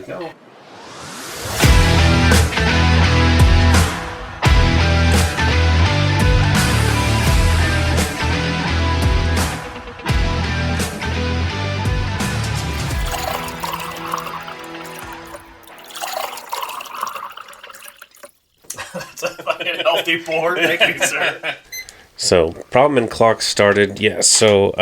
we go. That's a fucking healthy pour. Thank you, sir. So, problem and clock started. Yeah, so,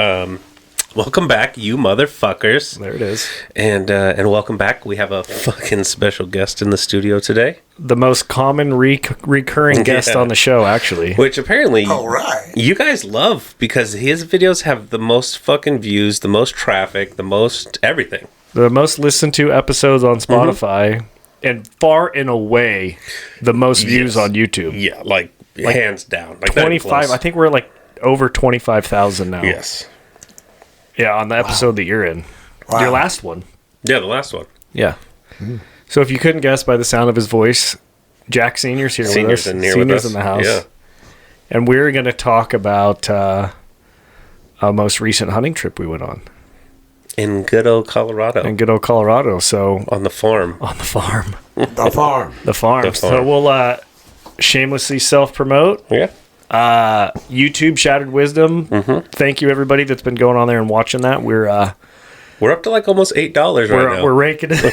welcome back, you motherfuckers. There it is. And welcome back. We have a fucking special guest in the studio today. The most common recurring guest on the show, actually. Which apparently All right. you guys love, because his videos have the most fucking views, the most traffic, the most everything. The most listened to episodes on Spotify, and far and away the most views on YouTube. Yeah, like hands down. Like 25. I think we're like over 25,000 now. Yes. Yeah, on the episode that you're in. Wow. Your last one. Yeah, the last one. Yeah. So if you couldn't guess by the sound of his voice, Jack Senior's here with us. Senior's in the house. Yeah. And we're going to talk about a most recent hunting trip we went on. In good old Colorado. In good old Colorado. So On the farm. on the farm. The farm. The farm. The farm. So we'll shamelessly self-promote. Yeah. YouTube Shattered Wisdom. Thank you, everybody that's been going on there and watching that. We're up to like almost $8 right now. We're ranking it.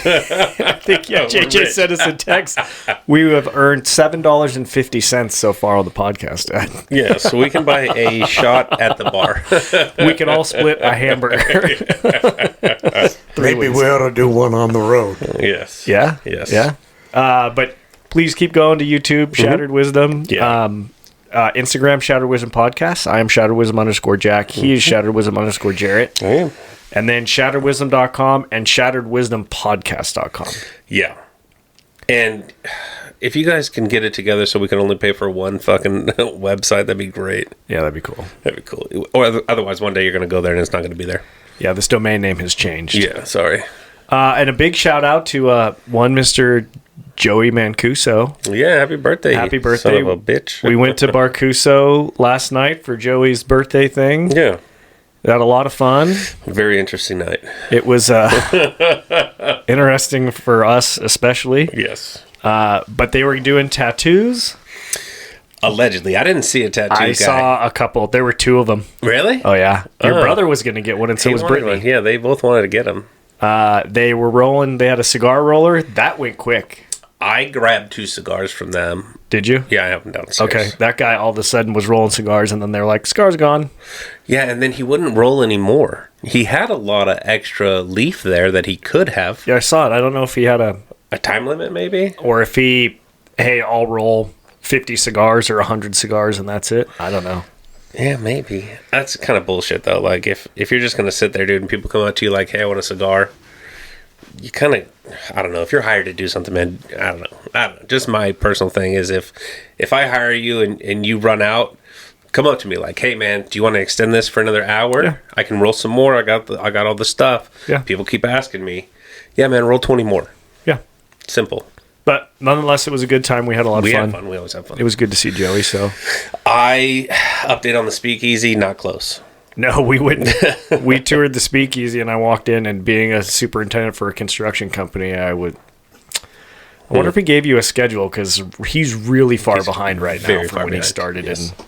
I think JJ sent us a text. We have earned $7.50 so far on the podcast. Yeah, so we can buy a shot at the bar. We can all split a hamburger. Maybe we ought to do one on the road. Yes. Yeah. Yes. Yeah. But please keep going to YouTube Shattered Wisdom. Yeah. Instagram Shattered Wisdom Podcast. I am Shattered Wisdom _Jack. He is Shattered Wisdom _Jerett. I am. And then shatteredwisdom.com and shatteredwisdompodcast.com. Yeah. And if you guys can get it together so we can only pay for one fucking website, that'd be great. Yeah, that'd be cool. That'd be cool. Or otherwise, one day you're going to go there and it's not going to be there. Yeah, this domain name has changed. Yeah, sorry. And a big shout out to one Mr. Joey Mancuso. Yeah, happy birthday. Happy birthday. Son of a bitch. We went to Barcuso last night for Joey's birthday thing. Yeah. We had a lot of fun. Very interesting night. It was interesting for us, especially. Yes. But they were doing tattoos. Allegedly. I didn't see a tattoo guy. I saw a couple. There were two of them. Really? Oh, yeah. Your brother was going to get one, and so was Brittany. One. Yeah, they both wanted to get them. They were rolling. They had a cigar roller. That went quick. I grabbed 2 cigars from them. Did you? Yeah, I have them downstairs. Okay. That guy all of a sudden was rolling cigars, and then they were like, cigar's gone. Yeah, and then he wouldn't roll anymore. He had a lot of extra leaf there that he could have. Yeah, I saw it. I don't know if he had a time limit, maybe? Or if he, hey, I'll roll 50 cigars or 100 cigars, and that's it. I don't know. Yeah, maybe. That's kind of bullshit, though. Like, if you're just going to sit there, dude, and people come up to you like, hey, I want a cigar, you kind of, I don't know, if you're hired to do something, man, I don't know. Just my personal thing is if I hire you and you run out, come up to me like, hey, man, do you want to extend this for another hour? Yeah. I can roll some more. I got all the stuff. Yeah. People keep asking me. Yeah, man, roll 20 more. Yeah. Simple. But nonetheless, it was a good time. We had a lot of fun. We had fun. We always have fun. It was good to see Joey, so. I update on the speakeasy, not close. No, we wouldn't. We toured the speakeasy, and I walked in, and being a superintendent for a construction company, I wonder if he gave you a schedule, because he's really far behind right now from when he started. Yes. And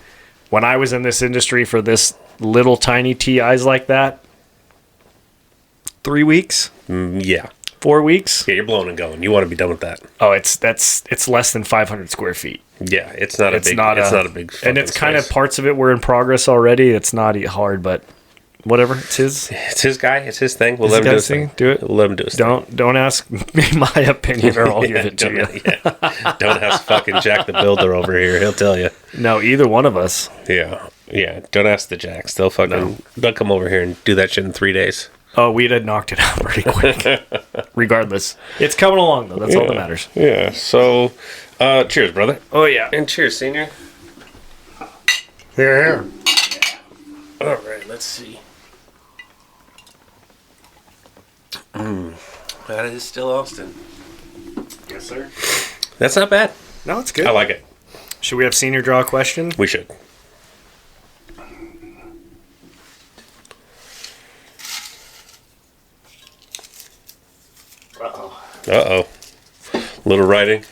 when I was in this industry for this little tiny TIs like that, 3 weeks? Yeah. 4 weeks? Yeah, you're blowing and going. You want to be done with that. Oh, it's less than 500 square feet. Yeah, it's not a big and it's kind of space. parts of it were in progress already. It's not hard, but whatever. It's his guy. It's his thing. We'll let him do his thing. Do it. We'll let him do his thing. Don't ask me my opinion, or I'll give it to you. Yeah. Don't ask fucking Jack the Builder over here. He'll tell you. No, either one of us. Yeah. Don't ask the Jacks. They'll come over here and do that shit in 3 days. Oh, we'd have knocked it out pretty quick. Regardless, it's coming along though. That's all that matters. Yeah. So, cheers, brother. Oh yeah, and cheers, senior. Here. All right. Let's see. That is still Austin. Yes, sir. That's not bad. No, it's good. I like it. Should we have senior draw a question? We should. Uh-oh. Uh-oh. Little writing.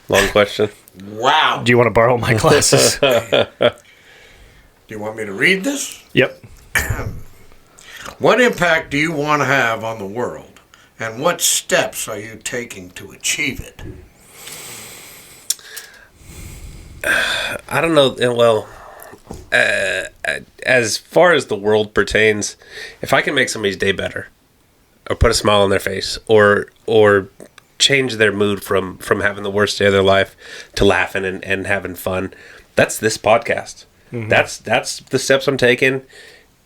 Long question. Wow. Do you want to borrow my glasses? Do you want me to read this? Yep. What impact do you want to have on the world? And what steps are you taking to achieve it? I don't know. Well, as far as the world pertains, if I can make somebody's day better, or put a smile on their face, or change their mood from having the worst day of their life to laughing and having fun, that's this podcast. Mm-hmm. That's the steps I'm taking.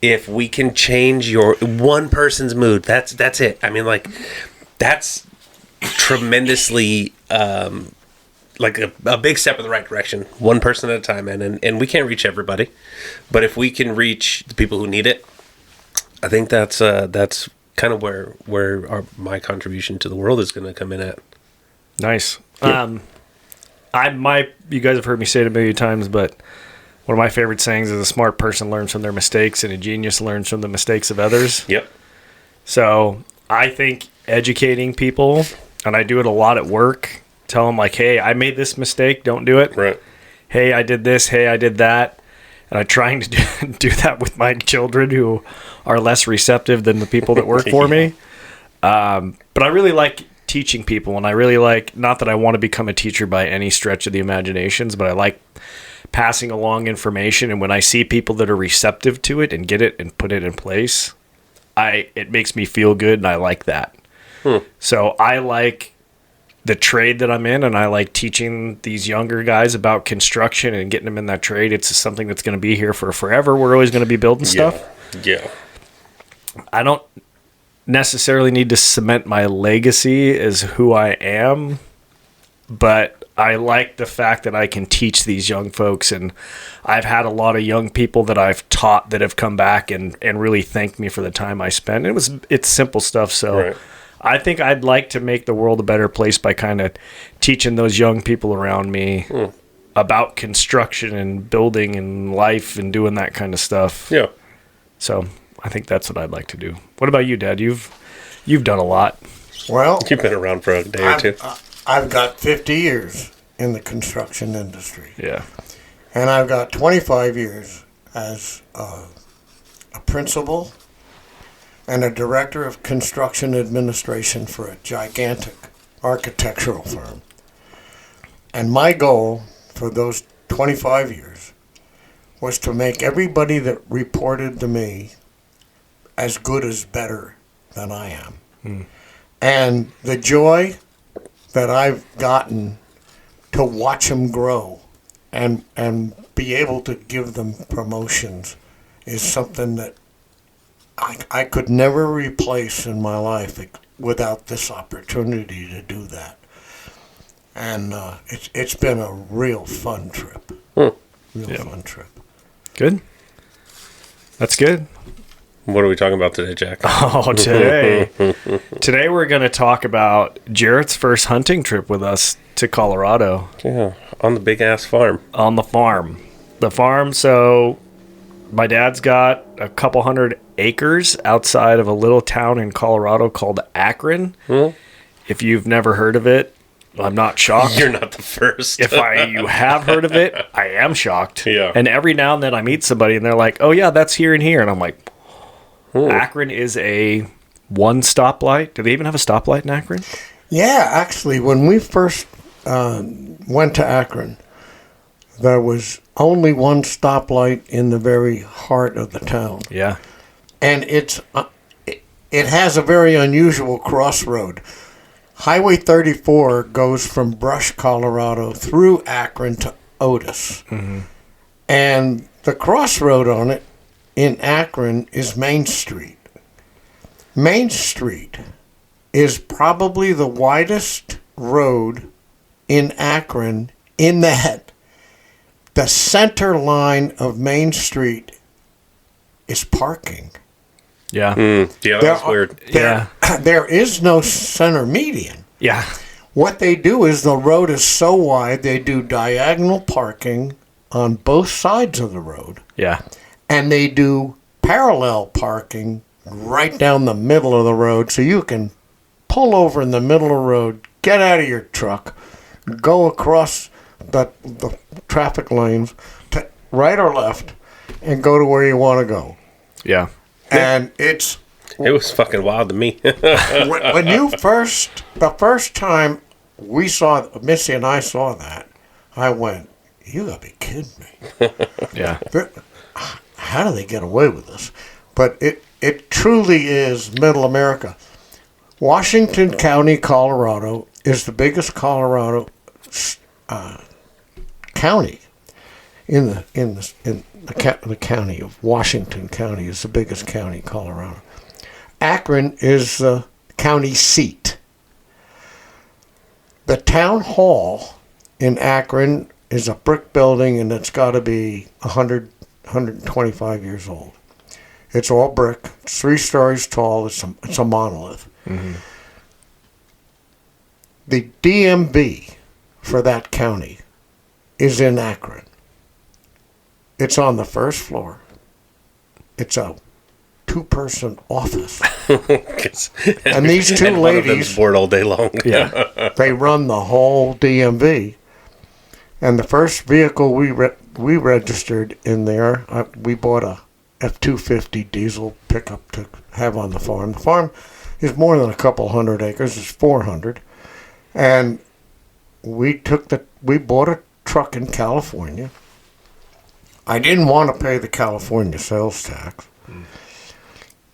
If we can change your one person's mood, that's it. I mean, like, that's tremendously like a big step in the right direction, one person at a time, and we can't reach everybody, but if we can reach the people who need it, I think that's kind of where my contribution to the world is going to come in at. Nice. Yeah. You guys have heard me say it a million times, but one of my favorite sayings is a smart person learns from their mistakes and a genius learns from the mistakes of others. Yep. So I think educating people, and I do it a lot at work, tell them like, hey, I made this mistake, don't do it. Right. Hey, I did this. Hey, I did that. And I'm trying to do that with my children who are less receptive than the people that work for me. But I really like teaching people, and I really like, not that I want to become a teacher by any stretch of the imaginations, but I like passing along information. And when I see people that are receptive to it and get it and put it in place, it makes me feel good, and I like that. So I like the trade that I'm in, and I like teaching these younger guys about construction and getting them in that trade. It's something that's going to be here for forever. We're always going to be building stuff. Yeah. I don't necessarily need to cement my legacy as who I am, but I like the fact that I can teach these young folks, and I've had a lot of young people that I've taught that have come back and really thanked me for the time I spent. It's simple stuff, so Right. I think I'd like to make the world a better place by kind of teaching those young people around me about construction and building and life and doing that kind of stuff. Yeah. So I think that's what I'd like to do. What about you, Dad? You've done a lot. Well, You've been around for a day or two. I've got 50 years in the construction industry. Yeah. And I've got 25 years as a principal and a director of construction administration for a gigantic architectural firm. And my goal for those 25 years was to make everybody that reported to me as good as better than I am. And the joy that I've gotten to watch them grow and be able to give them promotions is something that I could never replace in my life without this opportunity to do that. And it's been a real fun trip. Fun trip. Good. That's good. What are we talking about today, Jack? Oh, today we're going to talk about Jerett's first hunting trip with us to Colorado. Yeah, on the big ass farm. On the farm. So my dad's got a couple hundred acres outside of a little town in Colorado called Akron. If you've never heard of it, I'm not shocked. You're not the first. If you have heard of it, I am shocked. Yeah. And every now and then I meet somebody and they're like, oh yeah, that's here and here. And I'm like, Akron is a one stoplight. Do they even have a stoplight in Akron? Yeah, actually, when we first went to Akron, there was only one stoplight in the very heart of the town. Yeah. And it has a very unusual crossroad. Highway 34 goes from Brush, Colorado, through Akron to Otis. And the crossroad on it in Akron is Main Street. Main Street is probably the widest road in Akron, in that the center line of Main Street is parking. Yeah. Yeah, that's weird. There is no center median. Yeah. What they do is the road is so wide, they do diagonal parking on both sides of the road. Yeah. And they do parallel parking right down the middle of the road, so you can pull over in the middle of the road, get out of your truck, go across the traffic lanes to right or left, and go to where you want to go. Yeah. And It was fucking wild to me. when the first time Missy and I saw that, I went, you gotta be kidding me. Yeah. How do they get away with this? But it truly is middle America. Washington County, Colorado, is the biggest Colorado county in the county of Washington County is the biggest county, Colorado. Akron is the county seat. The town hall in Akron is a brick building, and it's got to be 125 years old. It's all brick. It's 3 stories tall. It's a monolith. Mm-hmm. The DMV for that county is in Akron. It's on the first floor. It's a 2-person office. And these two ladies bored all day long. Yeah. they run the whole DMV. And the first vehicle we registered in there, we bought a F-250 diesel pickup to have on the farm. The farm is more than a couple hundred acres. It's 400. And we bought a truck in California. I didn't want to pay the California sales tax.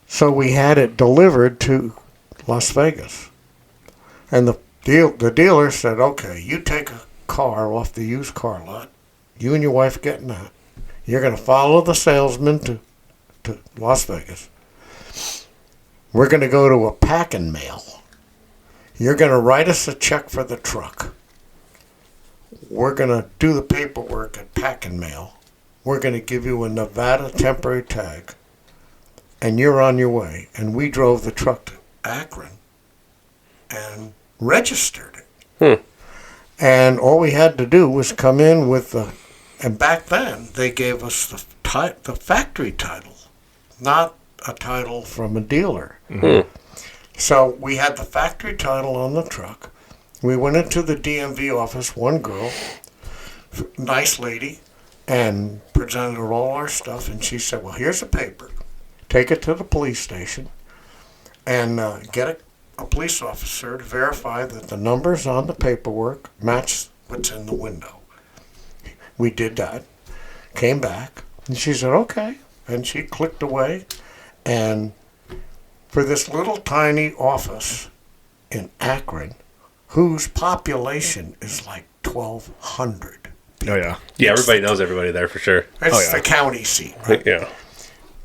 So we had it delivered to Las Vegas. And the dealer said, okay, you take a car off the used car lot. You and your wife get in that. You're going to follow the salesman to Las Vegas. We're going to go to a pack and mail. You're going to write us a check for the truck. We're going to do the paperwork at pack and mail. We're going to give you a Nevada temporary tag. And you're on your way. And we drove the truck to Akron and registered it. And all we had to do was come in with and back then they gave us the factory title, not a title from a dealer. Mm-hmm. So we had the factory title on the truck. We went into the DMV office, one girl, nice lady, and presented her all our stuff. And she said, well, here's a paper. Take it to the police station and get a police officer to verify that the numbers on the paperwork match what's in the window. We did that, came back, and she said, okay. And she clicked away. And for this little tiny office in Akron, whose population is like 1,200. Oh, yeah. Yeah, everybody knows everybody there for sure. It's the county seat, right? Yeah.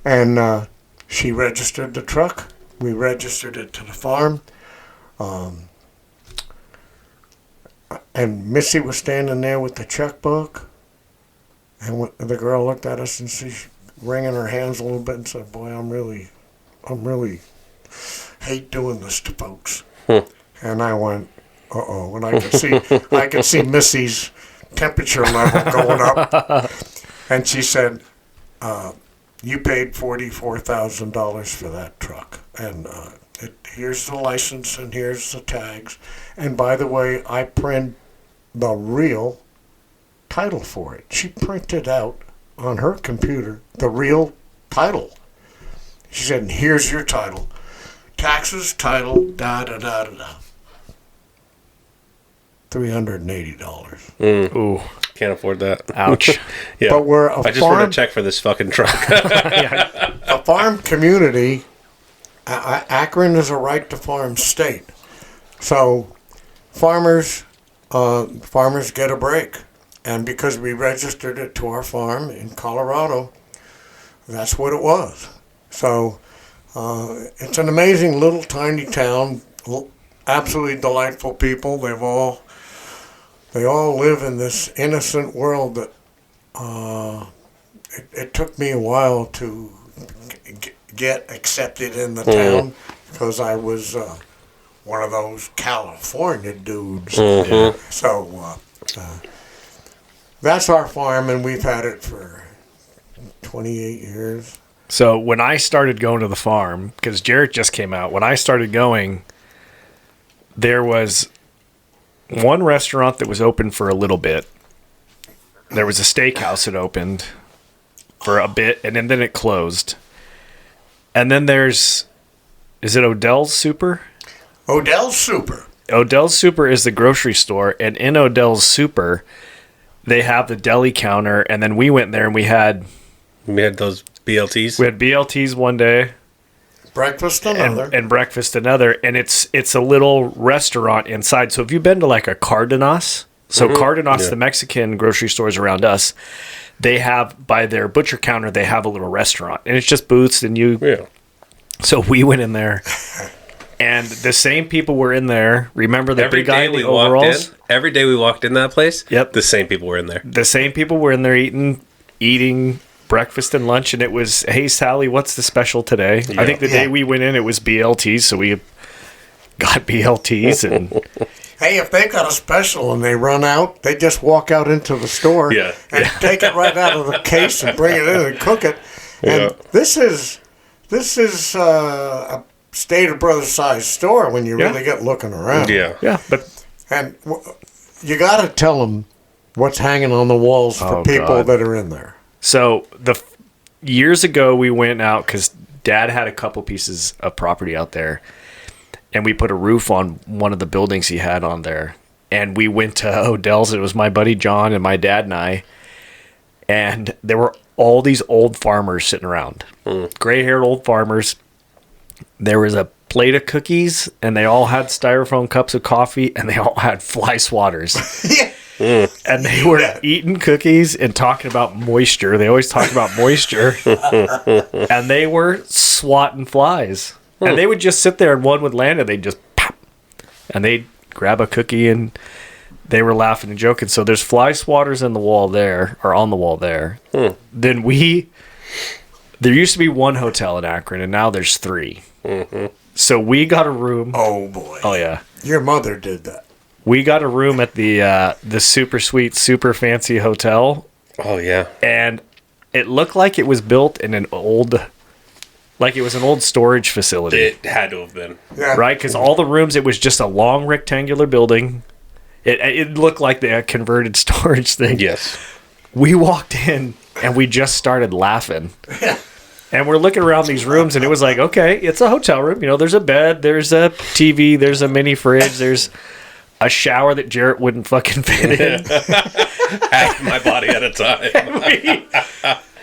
And she registered the truck. We registered it to the farm. And Missy was standing there with the checkbook. And the girl looked at us and she's wringing her hands a little bit and said, boy, I'm really hate doing this to folks. And I went, uh-oh. And I could see Missy's temperature level going up. And she said, you paid $44,000 for that truck. And here's the license and here's the tags. And by the way, I print the real title for it. She printed out on her computer the real title. She said, here's your title. Taxes, title, da-da-da-da-da. $380. Ooh. Can't afford that. Ouch. Yeah. But we're I just want a check for this fucking truck. a farm community. Akron is a right-to-farm state. So farmers get a break. And because we registered it to our farm in Colorado, that's what it was. So it's an amazing little tiny town, absolutely delightful people. They all live in this innocent world that it took me a while to get accepted in the town because I was one of those California dudes. So that's our farm, and we've had it for 28 years. So when I started going to the farm, because Jerett just came out, when I started going, there was one restaurant that was open for a little bit. There was a steakhouse that opened for a bit, and then it closed. And then is it Odell's Super? Odell's Super. Odell's Super is the grocery store, and in Odell's Super, they have the deli counter, and then we went there and we had those BLTs. We had BLTs one day. Breakfast another. And breakfast another. And it's a little restaurant inside. So if you've been to like a Cardenas, Cardenas, the Mexican grocery stores around us, they have, by their butcher counter, they have a little restaurant. And it's just booths and you... Yeah. So we went in there, and the same people were in there. Remember the big guy in the overalls? Every day we walked in that place, yep, the same people were in there. The same people were in there eating breakfast and lunch, and it was, hey, Sally, what's the special today? Yeah. I think the day we went in, it was BLTs, so we got BLTs. And hey, if they got a special and they run out, they just walk out into the store and take it right out of the case and bring it in and cook it. And this is a Stater Brothers size store when you really get looking around. Yeah. And you got to tell them what's hanging on the walls for people that are in there. So years ago we went out because Dad had a couple pieces of property out there, and we put a roof on one of the buildings he had on there. And we went to Odell's. It was my buddy John and my dad and I, and there were all these old farmers sitting around, gray-haired old farmers. There was a plate of cookies, and they all had styrofoam cups of coffee, and they all had fly swatters. And they were eating cookies and talking about moisture. They always talk about moisture. And they were swatting flies. And they would just sit there, and one would land, and they'd just pop. And they'd grab a cookie, and they were laughing and joking. So there's fly swatters on the wall there. Then there used to be one hotel in Akron, and now there's 3. So we got a room. Oh, boy. Oh, yeah. Your mother did that. We got a room at the super sweet, super fancy hotel. Oh, yeah. And it looked like it was built in an old storage facility. It had to have been. Yeah. Right? Because all the rooms, it was just a long rectangular building. It looked like the converted storage thing. Yes. We walked in, and we just started laughing. And we're looking around these rooms, and it was like, okay, it's a hotel room. You know, there's a bed, there's a TV, there's a mini fridge, there's a shower that Jerett wouldn't fucking fit in. Half my body at a time.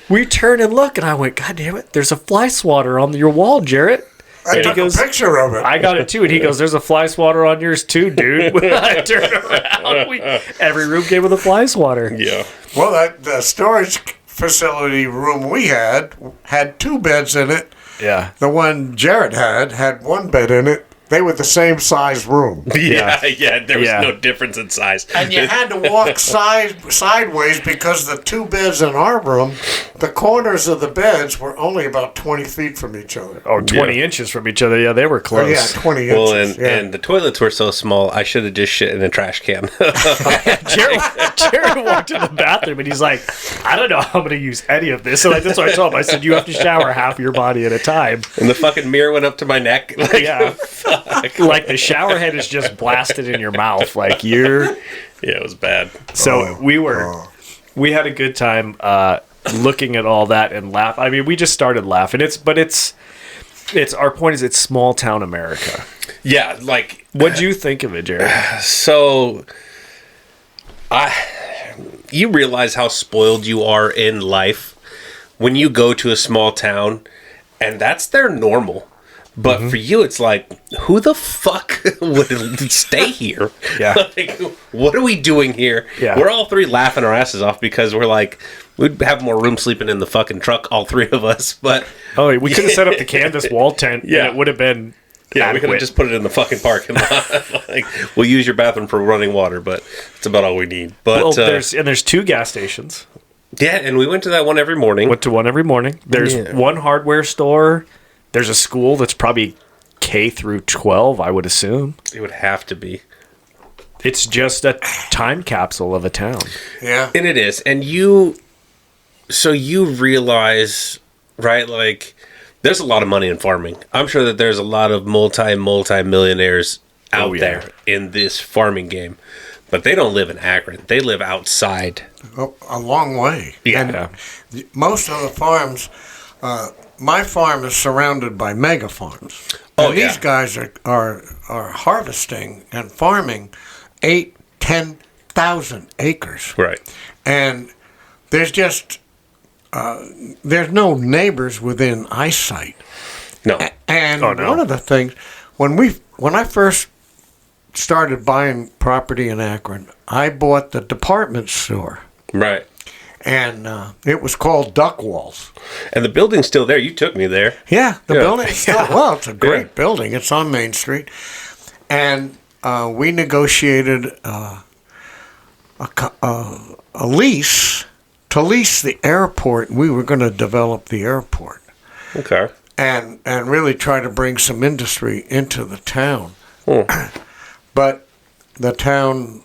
we turn and look, and I went, God damn it, there's a fly swatter on your wall, Jerett. I took a picture of it. I got it too, and he goes, "There's a fly swatter on yours too, dude." When I turned around, every room came with a fly swatter. Yeah. Well, the storage facility room we had 2 beds in it. Yeah. The one Jerett had 1 bed in it. They were the same size room. Yeah. There was no difference in size. And you had to walk sideways because the 2 beds in our room, the corners of the beds were only about 20 feet from each other. Oh, 20 inches from each other. Yeah, they were close. Yeah, 20 inches. And the toilets were so small, I should have just shit in a trash can. Jerry walked in the bathroom, and he's like, I don't know how I'm going to use any of this. So that's what I told him. I said, you have to shower half your body at a time. And the fucking mirror went up to my neck. Yeah. Like the shower head is just blasted in your mouth. Like you're... Yeah, it was bad. So we had a good time looking at all that and laugh. I mean, we just started laughing. It's our point is it's small town America. Yeah, like... What'd you think of it, Jerett? So... You realize how spoiled you are in life when you go to a small town and that's their normal. But for you, it's like, who the fuck would stay here? Yeah. Like, what are we doing here? Yeah. We're all 3 laughing our asses off because we're like, we'd have more room sleeping in the fucking truck, all 3 of us. But we could have set up the canvas wall tent. Yeah. And it would have been... Yeah, we could have just put it in the fucking parking lot. Like, we'll use your bathroom for running water, but it's about all we need. But there's 2 gas stations. Yeah, and we went to that one every morning. Went to one every morning. There's one hardware store. There's a school that's probably K through 12, I would assume. It would have to be. It's just a time capsule of a town. Yeah. And it is. And you realize, right, like, there's a lot of money in farming. I'm sure that there's a lot of multi-millionaires out there in this farming game. But they don't live in Akron. They live outside. A long way. Yeah. And most of the farms, my farm is surrounded by mega farms. Oh, and these guys are harvesting and farming 10,000 acres. Right. And there's just, there's no neighbors within eyesight. No. And one of the things, when I first started buying property in Akron, I bought the department store. Right. And it was called Duck Walls. And the building's still there. You took me there. Yeah, the building's still, well, it's a great building. It's on Main Street. And we negotiated a lease to lease the airport. We were going to develop the airport. Okay. And really try to bring some industry into the town. But the town,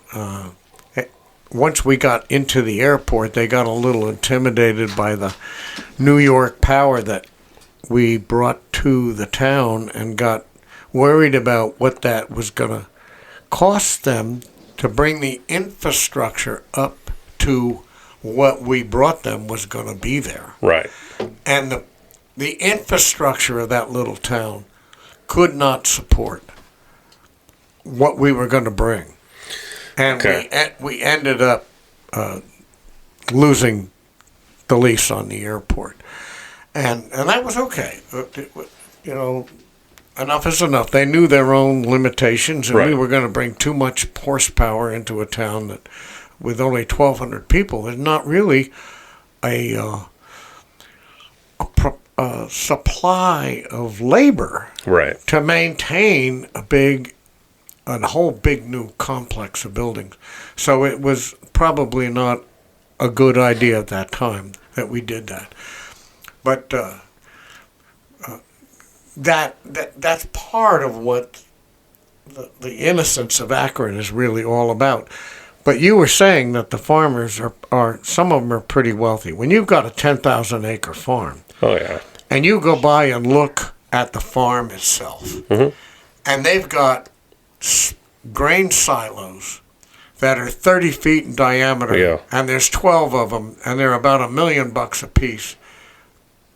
once we got into the airport, they got a little intimidated by the New York power that we brought to the town and got worried about what that was going to cost them to bring the infrastructure up to what we brought them was going to be there. Right. And the infrastructure of that little town could not support what we were going to bring. And we ended up losing the lease on the airport. And that was okay. You know, enough is enough. They knew their own limitations, and we were going to bring too much horsepower into a town that, with only 1,200 people, is not really a supply of labor to maintain a whole big new complex of buildings. So it was probably not a good idea at that time that we did that. But that's part of what the innocence of Akron is really all about. But you were saying that the farmers are some of them are pretty wealthy. When you've got a 10,000 acre farm, and you go by and look at the farm itself, and they've got grain silos that are 30 feet in diameter, and there's 12 of them, and they're about $1 million a piece.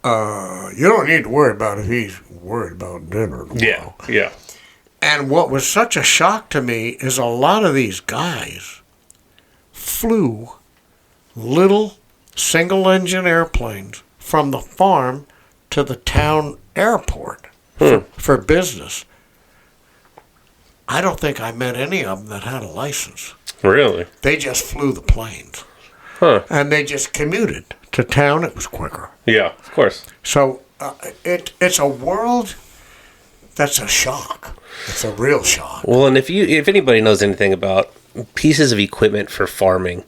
You don't need to worry about if he's worried about dinner tomorrow. Yeah. And what was such a shock to me is a lot of these guys flew little single-engine airplanes from the farm to the town airport for business. I don't think I met any of them that had a license. Really? They just flew the planes. And they just commuted to town. It was quicker. Yeah, of course. So it's a world that's a shock. It's a real shock. Well, and if anybody knows anything about pieces of equipment for farming,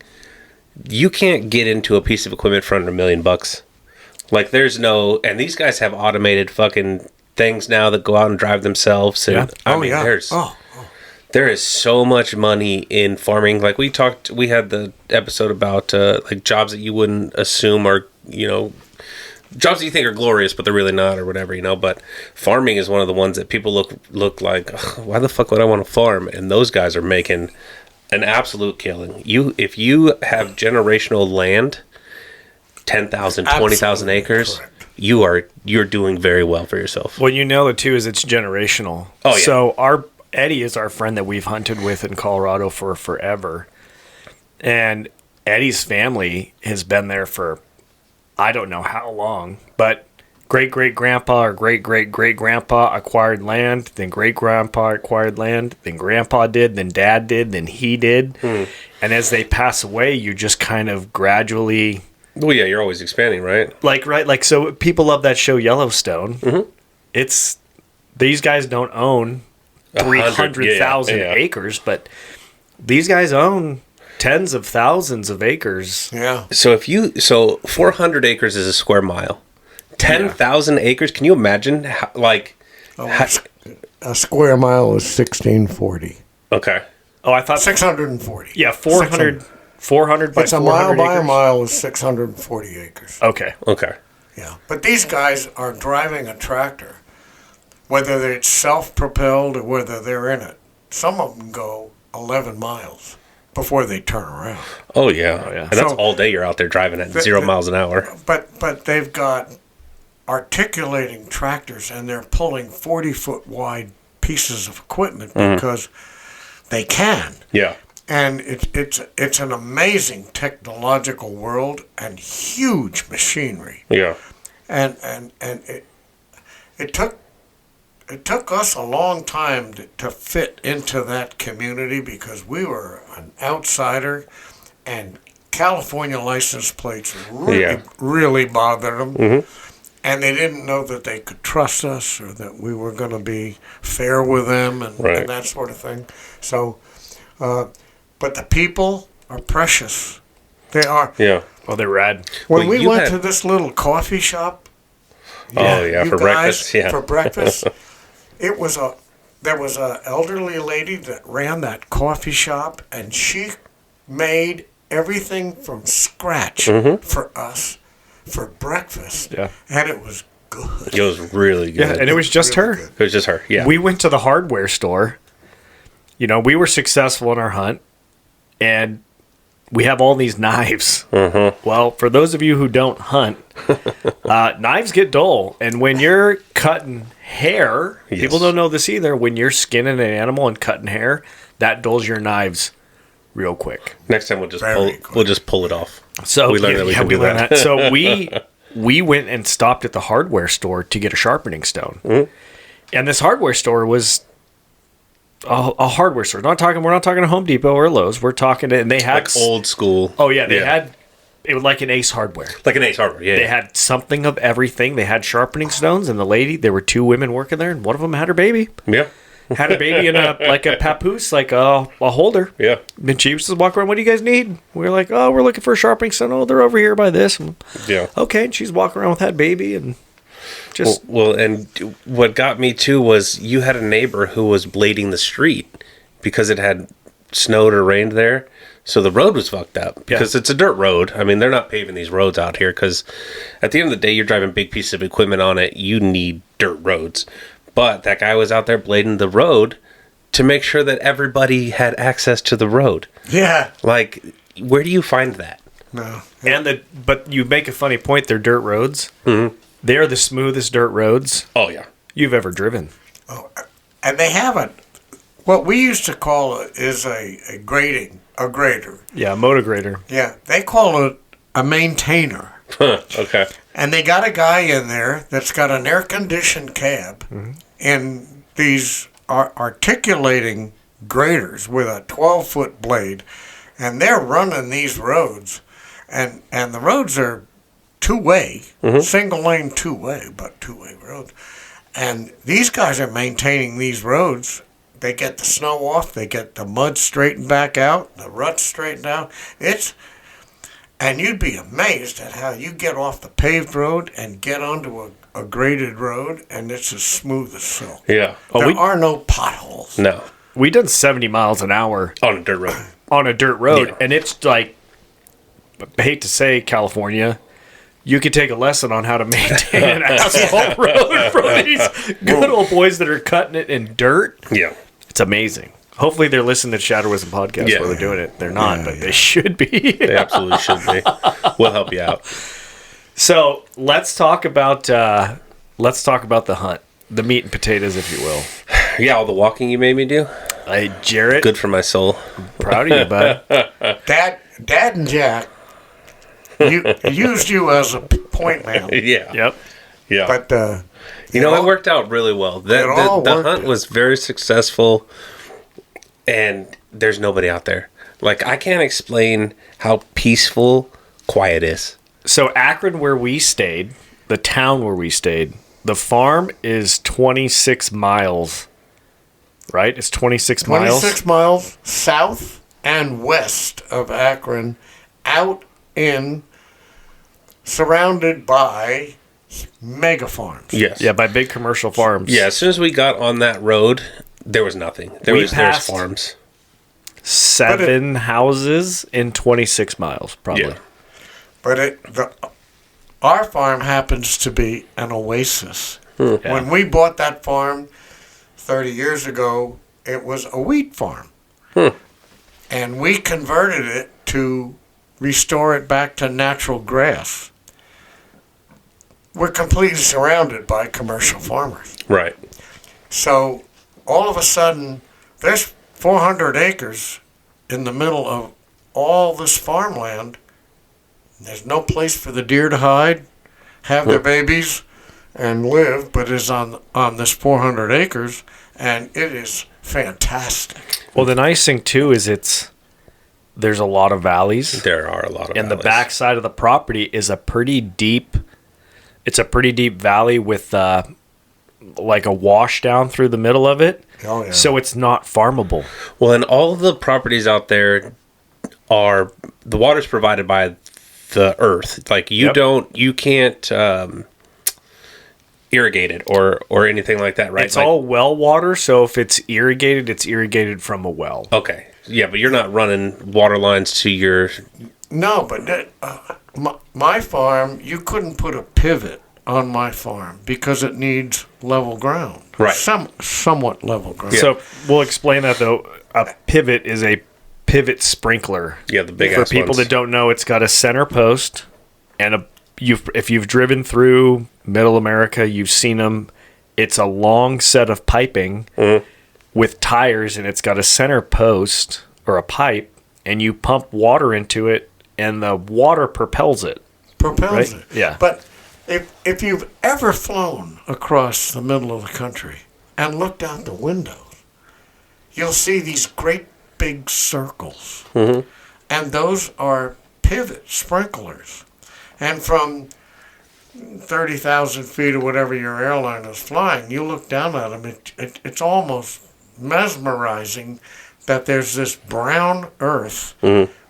you can't get into a piece of equipment for under $1 million. Like, there's no, and these guys have automated fucking things now that go out and drive themselves. And there is so much money in farming. Like we had the episode about like jobs that you wouldn't assume are, jobs that you think are glorious, but they're really not, or whatever, But farming is one of the ones that people look like, why the fuck would I want to farm? And those guys are making an absolute killing. If you have generational land, 10,000, 20,000 acres, correct. You're doing very well for yourself. Well, too, is it's generational. Oh, yeah. So Eddie is our friend that we've hunted with in Colorado for forever. And Eddie's family has been there for I don't know how long, but great-great-grandpa or great-great-great-grandpa acquired land, then great-grandpa acquired land, then grandpa did, then dad did, then he did. And as they pass away, you just kind of gradually... Well, yeah, you're always expanding, right? So people love that show Yellowstone. It's... These guys don't own 300,000 acres, but these guys own tens of thousands of acres. Yeah. So 400 acres is a square mile. 10,000 acres. Can you imagine a square mile is 1640. Okay. Oh, I thought 640. Yeah, 400 by 400 acres. It's a mile by a mile is 640 acres. Okay. Yeah. But these guys are driving a tractor, whether it's self-propelled or whether they're in it. some of them go 11 miles before they turn around. Oh yeah. And that's So- all day you're out there driving at 0 miles an hour. But they've got articulating tractors, and they're pulling 40-foot wide pieces of equipment because they can. Yeah. And it's an amazing technological world and huge machinery. Yeah. And it took us a long time to fit into that community because we were an outsider, and California license plates really bothered them. And they didn't know that they could trust us or that we were going to be fair with them and that sort of thing. So, but the people are precious. They are. Yeah. Well, they're rad. When Well, we you went had- to this little coffee shop, Oh yeah, you for guys, breakfast. Yeah. for breakfast, there was a elderly lady that ran that coffee shop, and she made everything from scratch for us for breakfast. Yeah. And it was good. It was really good. Yeah, and it was just Really her. good. It was just her. Yeah. We went to the hardware store. You know, we were successful in our hunt, and we have all these knives. Well, for those of you who don't hunt, knives get dull. And when you're cutting hair, Yes. people don't know this either. When you're skinning an animal and cutting hair, that dulls your knives real quick. Next time Very we'll just pull it off. So We learned that we can do learned that. So we went and stopped at the hardware store to get a sharpening stone, and this hardware store was a hardware store. We're not talking to Home Depot or Lowe's. We're talking to, and they had Like old school. Oh yeah, they had it was like an Ace Hardware. Like an Ace Hardware. Yeah. They had something of everything. They had sharpening stones, and there were two women working there, and one of them had her baby. Yeah. Had a baby in a papoose, like a holder. Yeah. And she was just walking around, what do you guys need? We were like, oh, we're looking for a sharpening stone. Oh, they're over here by this. Yeah. Okay, and she's walking around with that baby and just... Well, and what got me too was you had a neighbor who was blading the street because it had snowed or rained there. So the road was fucked up because it's a dirt road. I mean, they're not paving these roads out here because at the end of the day, you're driving big pieces of equipment on it. You need dirt roads. But that guy was out there blading the road to make sure that everybody had access to the road. Yeah. Like, where do you find that? No. But you make a funny point, they're dirt roads. They're the smoothest dirt roads Oh, yeah. you've ever driven. Oh, and they haven't. What we used to call it is a grader. Yeah, a motograder. Yeah, they call it a maintainer. Okay. And they got a guy in there that's got an air-conditioned cab and these articulating graders with a 12-foot blade, and they're running these roads, and the roads are two-way, single-lane two-way, but two-way roads. And these guys are maintaining these roads. They get the snow off, they get the mud straightened back out, the ruts straightened out. And you'd be amazed at how you get off the paved road and get onto a graded road, and it's as smooth as silk. Yeah. There are no potholes. No. We done 70 miles an hour On a dirt road. on a dirt road, Yeah. and it's like, I hate to say, California, you could take a lesson on how to maintain an asphalt road from these good old boys that are cutting it in dirt. Yeah. It's amazing. Hopefully they're listening to Shadow Wisdom podcast Yeah. while they're doing it. They're not, but they should be. They absolutely should be. We'll help you out. So let's talk about the hunt, the meat and potatoes, if you will. Yeah, all the walking you made me do. Hey, Jarrett, Good for my soul. proud of you, bud. Dad and Jack used you as a point man. Yeah. Yep. Yeah. But it worked out really well. The worked hunt out. was very successful, and there's nobody out there. Like, I can't explain how peaceful quiet is. So Akron, where we stayed, the town where we stayed, the farm is 26 miles. Right? It's 26 miles. 26 miles south and west of Akron, out in, surrounded by mega farms. Yes. Yeah, by big commercial farms. Yeah, as soon as we got on that road, there was nothing. There We was passed- farms. 7 houses in 26 miles, probably. Yeah. But our farm happens to be an oasis. Yeah. When we bought that farm 30 years ago, it was a wheat farm. And we converted it to restore it back to natural grass. We're completely surrounded by commercial farmers. Right. So all of a sudden, there's 400 acres in the middle of all this farmland. There's no place for the deer to hide, have their babies, and live, but it's on this 400 acres, and it is fantastic. Well, the nice thing too is there's a lot of valleys. There are a lot of and valleys. the back side of the property is a pretty deep valley with like a wash down through the middle of it. Oh, yeah. So it's not farmable. Well, and all of the properties out there are, the water's provided by the earth. Like you can't irrigate it or anything like that, right? It's all well water, so if it's irrigated from a well. Okay. Yeah, but you're not running water lines to your... No, but my farm, you couldn't put a pivot on my farm because it needs level ground. Right. Somewhat level ground. Yeah. So we'll explain that though. A pivot is a pivot sprinkler. Yeah, the big For ass people ones. that don't know, it's got a center post and if you've driven through Middle America, you've seen them. It's a long set of piping with tires, and it's got a center post or a pipe, and you pump water into it, and the water propels it. Propels Right? it. Yeah. But if you've ever flown across the middle of the country and looked out the windows, you'll see these great big circles. And those are pivot sprinklers. And from 30,000 feet or whatever your airline is flying, you look down at them, it's almost mesmerizing that there's this brown earth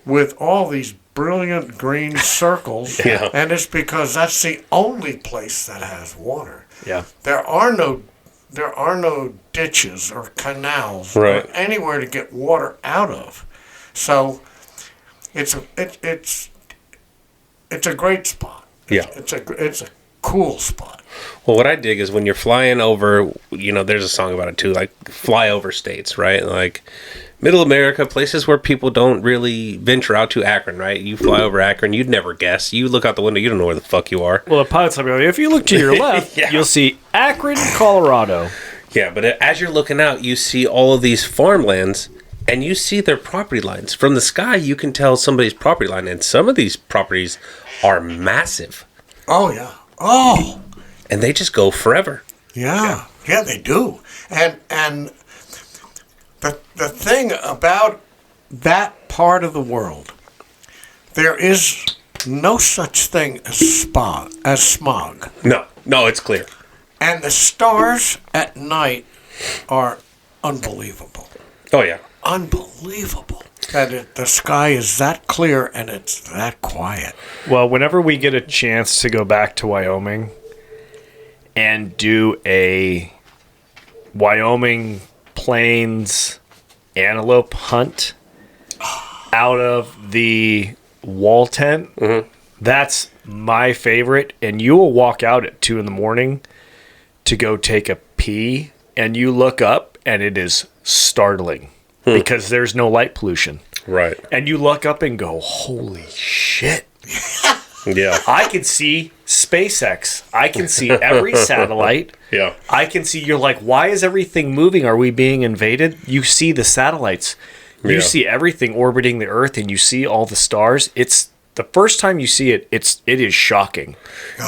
with all these brilliant green circles. Yeah. And it's because that's the only place that has water. Yeah. There are no ditches or canals Right. or anywhere to get water out of. So it's a great spot. Yeah. It's a cool spot. Well, what I dig is when you're flying over, there's a song about it too, like fly over states, right? Like Middle America, places where people don't really venture out to. Akron, right? You fly over Akron, you'd never guess. You look out the window, you don't know where the fuck you are. Well, the pilot's like, if you look to your left, Yeah. you'll see Akron, Colorado. Yeah, but as you're looking out, you see all of these farmlands, and you see their property lines. From the sky, you can tell somebody's property line, and some of these properties are massive. Oh, yeah. Oh, And they just go forever. yeah. Yeah, they do. And the thing about that part of the world, there is no such thing as smog. No, it's clear. And the stars at night are unbelievable. Oh, yeah. Unbelievable. That the sky is that clear and it's that quiet. Well, whenever we get a chance to go back to Wyoming and do a Wyoming plains antelope hunt out of the wall tent, that's my favorite. And you will walk out at 2 a.m. to go take a pee, and you look up and it is startling because there's no light pollution. Right. And you look up and go, holy shit. Yeah. I can see SpaceX. I can see every satellite. Yeah. I can see, you're like, why is everything moving? Are we being invaded? You see the satellites. You Yeah. see everything orbiting the Earth, and you see all the stars. It's the first time you see it, it is shocking.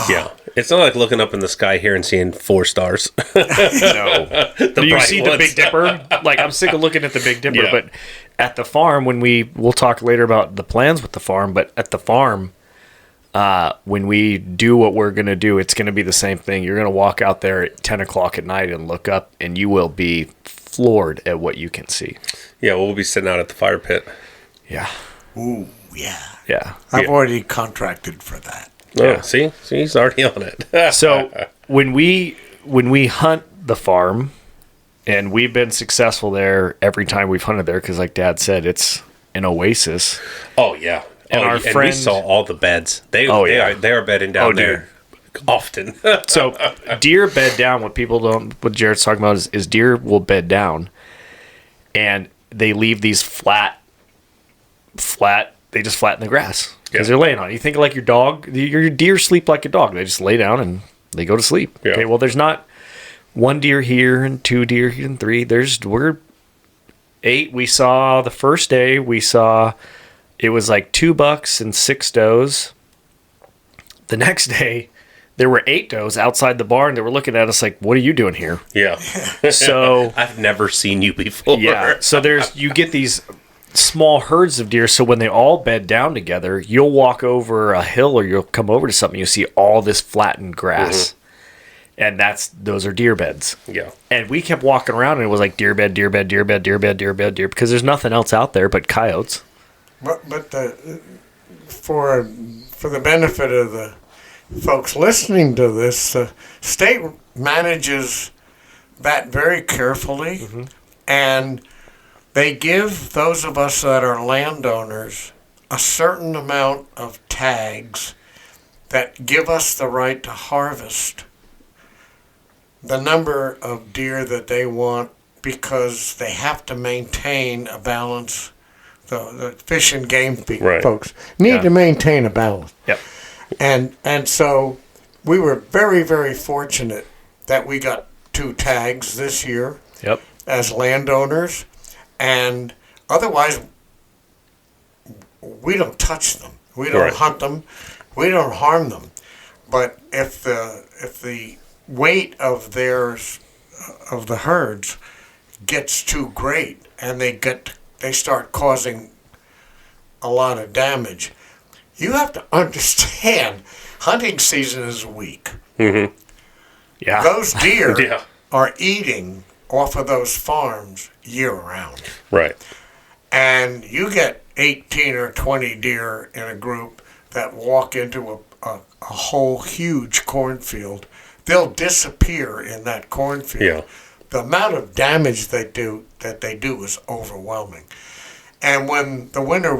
Yeah. It's not like looking up in the sky here and seeing 4 stars. No. The You bright see the ones. Big Dipper? Like, I'm sick of looking at the Big Dipper. Yeah. But at the farm, we'll talk later about the plans with the farm, but at the farm, when we do what we're going to do, it's going to be the same thing. You're going to walk out there at 10 o'clock at night and look up, and you will be floored at what you can see. Yeah, we'll be sitting out at the fire pit. Yeah. Ooh, yeah. Yeah. I've already contracted for that. Oh, Yeah. see, he's already on it. So when we hunt the farm, and we've been successful there every time we've hunted there, because like Dad said, it's an oasis. Oh yeah, And our and we friend- saw all the beds. They yeah. they are bedding down Oh, dude. there often. So deer bed down. What Jared's talking about is deer will bed down, and they leave these flat, they just flatten the grass because Yeah. they're laying on it. You think like your dog, your deer sleep like a dog. They just lay down and they go to sleep. Yeah. Okay, well, there's not one deer here and two deer here and three. We're 8. We saw the first day, it was like 2 bucks and 6 does. The next day, there were 8 does outside the barn that were looking at us like, what are you doing here? Yeah. So I've never seen you before. yeah, so you get these small herds of deer, so when they all bed down together, you'll walk over a hill or you'll come over to something, you'll see all this flattened grass. And those are deer beds. Yeah. And we kept walking around and it was like deer bed, deer bed, deer bed, deer bed, deer bed, deer, because there's nothing else out there but coyotes. But for the benefit of the folks listening to this, the state manages that very carefully, and they give those of us that are landowners a certain amount of tags that give us the right to harvest the number of deer that they want, because they have to maintain a balance. The fish and game folks need to maintain a balance. Yep. And so we were very, very fortunate that we got 2 tags this year as landowners, and otherwise we don't touch them. We don't hunt them. We don't harm them. But if the weight of the herds gets too great and they start causing a lot of damage, you have to understand hunting season is weak. Mm-hmm. Yeah. Those deer are eating off of those farms year round. Right. And you get 18 or 20 deer in a group that walk into a whole huge cornfield. They'll disappear in that cornfield. Yeah. The amount of damage they do is overwhelming. And when the winter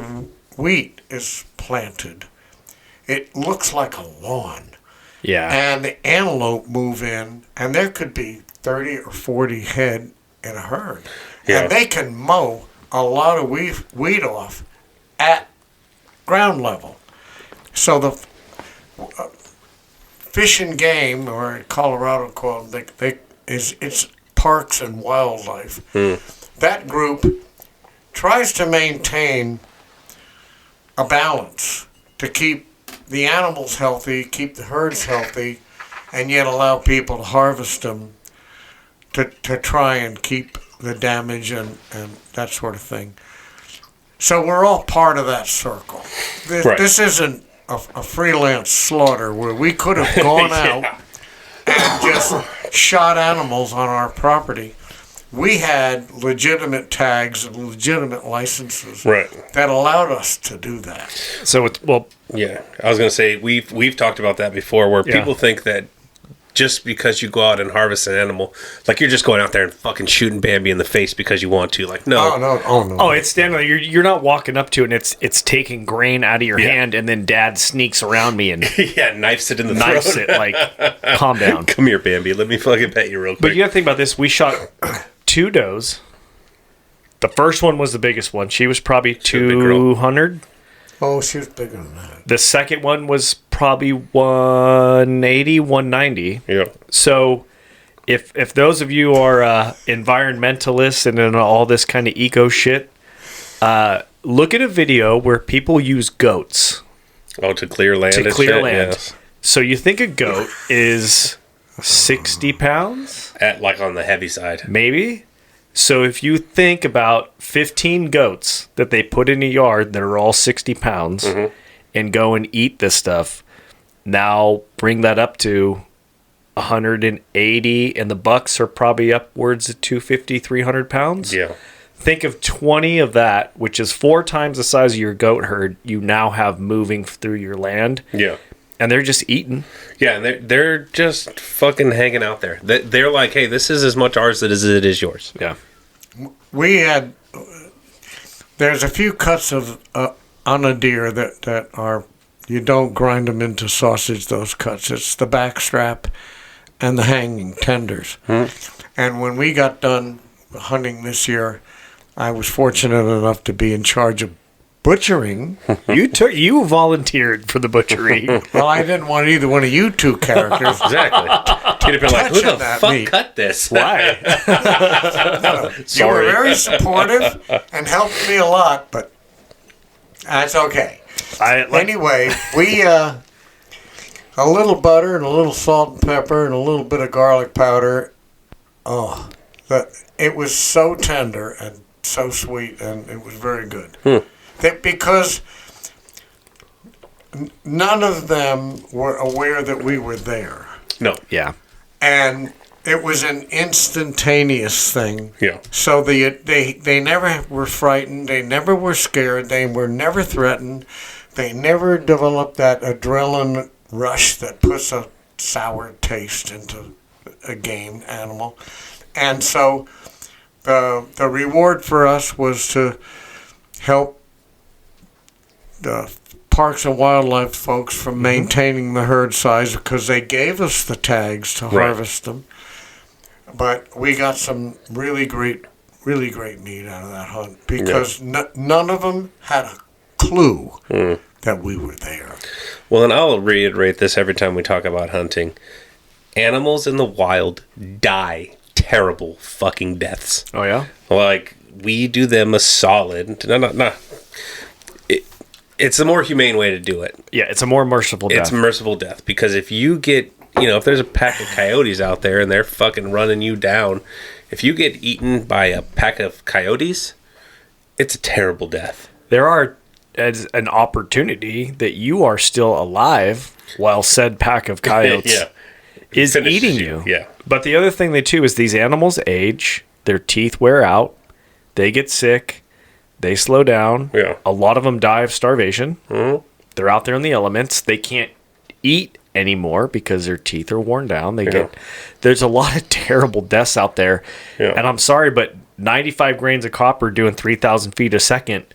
wheat is planted, it looks like a lawn. Yeah. And the antelope move in, and there could be 30 or 40 head in a herd. Yeah. And they can mow a lot of weed off at ground level. So the Fish and Game, or in Colorado called, it's Parks and Wildlife. That group tries to maintain a balance to keep the animals healthy, keep the herds healthy, and yet allow people to harvest them to try and keep the damage and that sort of thing. So we're all part of that circle. This isn't a freelance slaughter where we could have gone out and just shot animals on our property. We had legitimate tags and legitimate licenses that allowed us to do that. So yeah, I was going to say we've talked about that before, where people think that just because you go out and harvest an animal, like you're just going out there and fucking shooting Bambi in the face because you want to. Like, no. Oh, no. Oh, it's standing there. You're not walking up to it and it's taking grain out of your hand, and then Dad sneaks around me and knifes it in the knifes throat. it. Like, calm down. Come here, Bambi. Let me fucking pet you real quick. But you got to think about this. We shot 2 does. The first one was the biggest one. She was probably 200. Oh, she was bigger than that. The second one was probably 180, 190. Yeah. So if those of you are environmentalists and in all this kind of eco shit, look at a video where people use goats. Oh, to clear land. To clear land. Yes. So you think a goat is 60 pounds? Like on the heavy side. Maybe. So if you think about 15 goats that they put in a yard that are all 60 pounds and go and eat this stuff, now bring that up to 180, and the bucks are probably upwards of 250, 300 pounds. Yeah. Think of 20 of that, which is 4 times the size of your goat herd you now have moving through your land. Yeah. And they're just eating. Yeah, and they're just fucking hanging out there. They're like, hey, this is as much ours as it is yours. Yeah. There's a few cuts of on a deer that are, you don't grind them into sausage, those cuts. It's the back strap and the hanging tenders. And when we got done hunting this year, I was fortunate enough to be in charge of butchering. You volunteered for the butchery. Well, I didn't want either one of you two characters. Exactly. He'd have been like, who the Touching that fuck meat. cut this? Why? You were very supportive and helped me a lot, but that's okay. Anyway, we a little butter and a little salt and pepper and a little bit of garlic powder. Oh, it was so tender and so sweet, and it was very good. Because none of them were aware that we were there. No. Yeah. And it was an instantaneous thing. Yeah. So they never were frightened. They never were scared. They were never threatened. They never developed that adrenaline rush that puts a sour taste into a game animal. And so the reward for us was to help the Parks and Wildlife folks from maintaining the herd size, because they gave us the tags to harvest them. But we got some really great meat out of that hunt, because none of them had a clue that we were there. Well, and I'll reiterate this every time we talk about hunting. Animals in the wild die terrible fucking deaths. Oh, yeah? Like, we do them a solid. No. It's a more humane way to do it. Yeah, it's a more merciful death. It's a merciful death, because if you get, if there's a pack of coyotes out there and they're fucking running you down, if you get eaten by a pack of coyotes, it's a terrible death. There are as an opportunity that you are still alive while said pack of coyotes is eating you. Yeah. But the other thing too is these animals age, their teeth wear out, they get sick. They slow down. Yeah. A lot of them die of starvation. Mm-hmm. They're out there in the elements. They can't eat anymore because their teeth are worn down. There's a lot of terrible deaths out there. Yeah. And I'm sorry, but 95 grains of copper doing 3,000 feet a second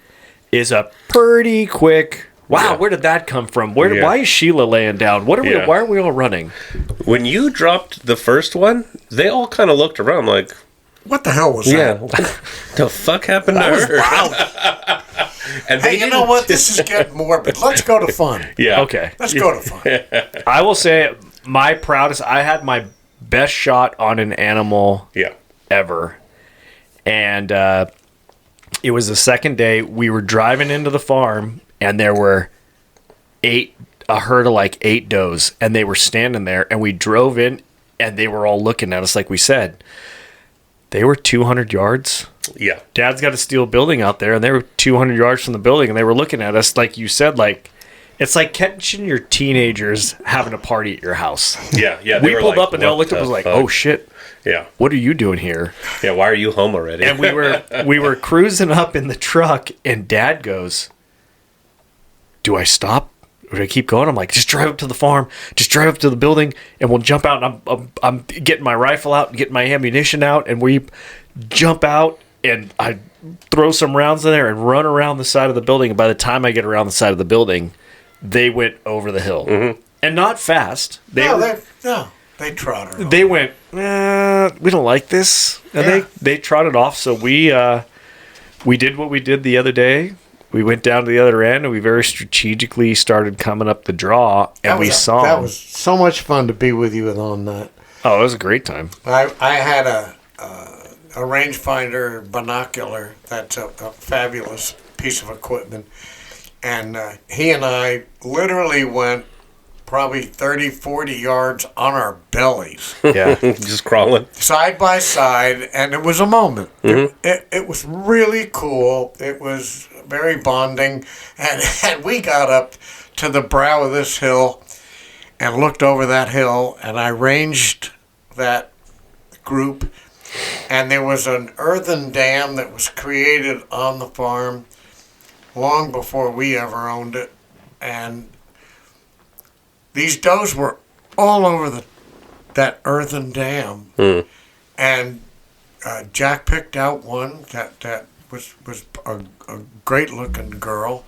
is a pretty quick. Wow, where did that come from? Why is Sheila laying down? Why are we all running? When you dropped the first one, they all kind of looked around like, what the hell was that? What the fuck happened to her? Wow. And hey, you know what? This is getting morbid. Let's go to fun. Yeah. Okay. Let's go to fun. I will say my proudest, I had my best shot on an animal ever. And it was the second day. We were driving into the farm, and there were a herd of like 8 does, and they were standing there, and we drove in, and they were all looking at us like we said. They were 200 yards. Yeah. Dad's got a steel building out there, and they were 200 yards from the building, and they were looking at us like you said, like, it's like catching your teenagers having a party at your house. Yeah. We pulled up, and they all looked at us and was like, oh, shit. Yeah. What are you doing here? Yeah, why are you home already? And we were cruising up in the truck, and Dad goes, do I stop? Or do I keep going? I'm like, just drive up to the farm, just drive up to the building, and we'll jump out. And I'm getting my rifle out and getting my ammunition out, and we jump out, and I throw some rounds in there and run around the side of the building. And by the time I get around the side of the building, they went over the hill. Mm-hmm. And not fast. They trotted off. They went, we don't like this. And they trotted off. So we did what we did the other day. We went down to the other end, and we very strategically started coming up the draw, and we saw that was so much fun to be with you on that. Oh, it was a great time. I had a rangefinder binocular. That's a fabulous piece of equipment. And he and I literally went probably 30, 40 yards on our bellies. Yeah. Just crawling. Side by side, and it was a moment. Mm-hmm. It was really cool. It was very bonding. And we got up to the brow of this hill and looked over that hill, and I ranged that group, and there was an earthen dam that was created on the farm long before we ever owned it. And these does were all over that earthen dam. Mm. And Jack picked out one that was a great-looking girl.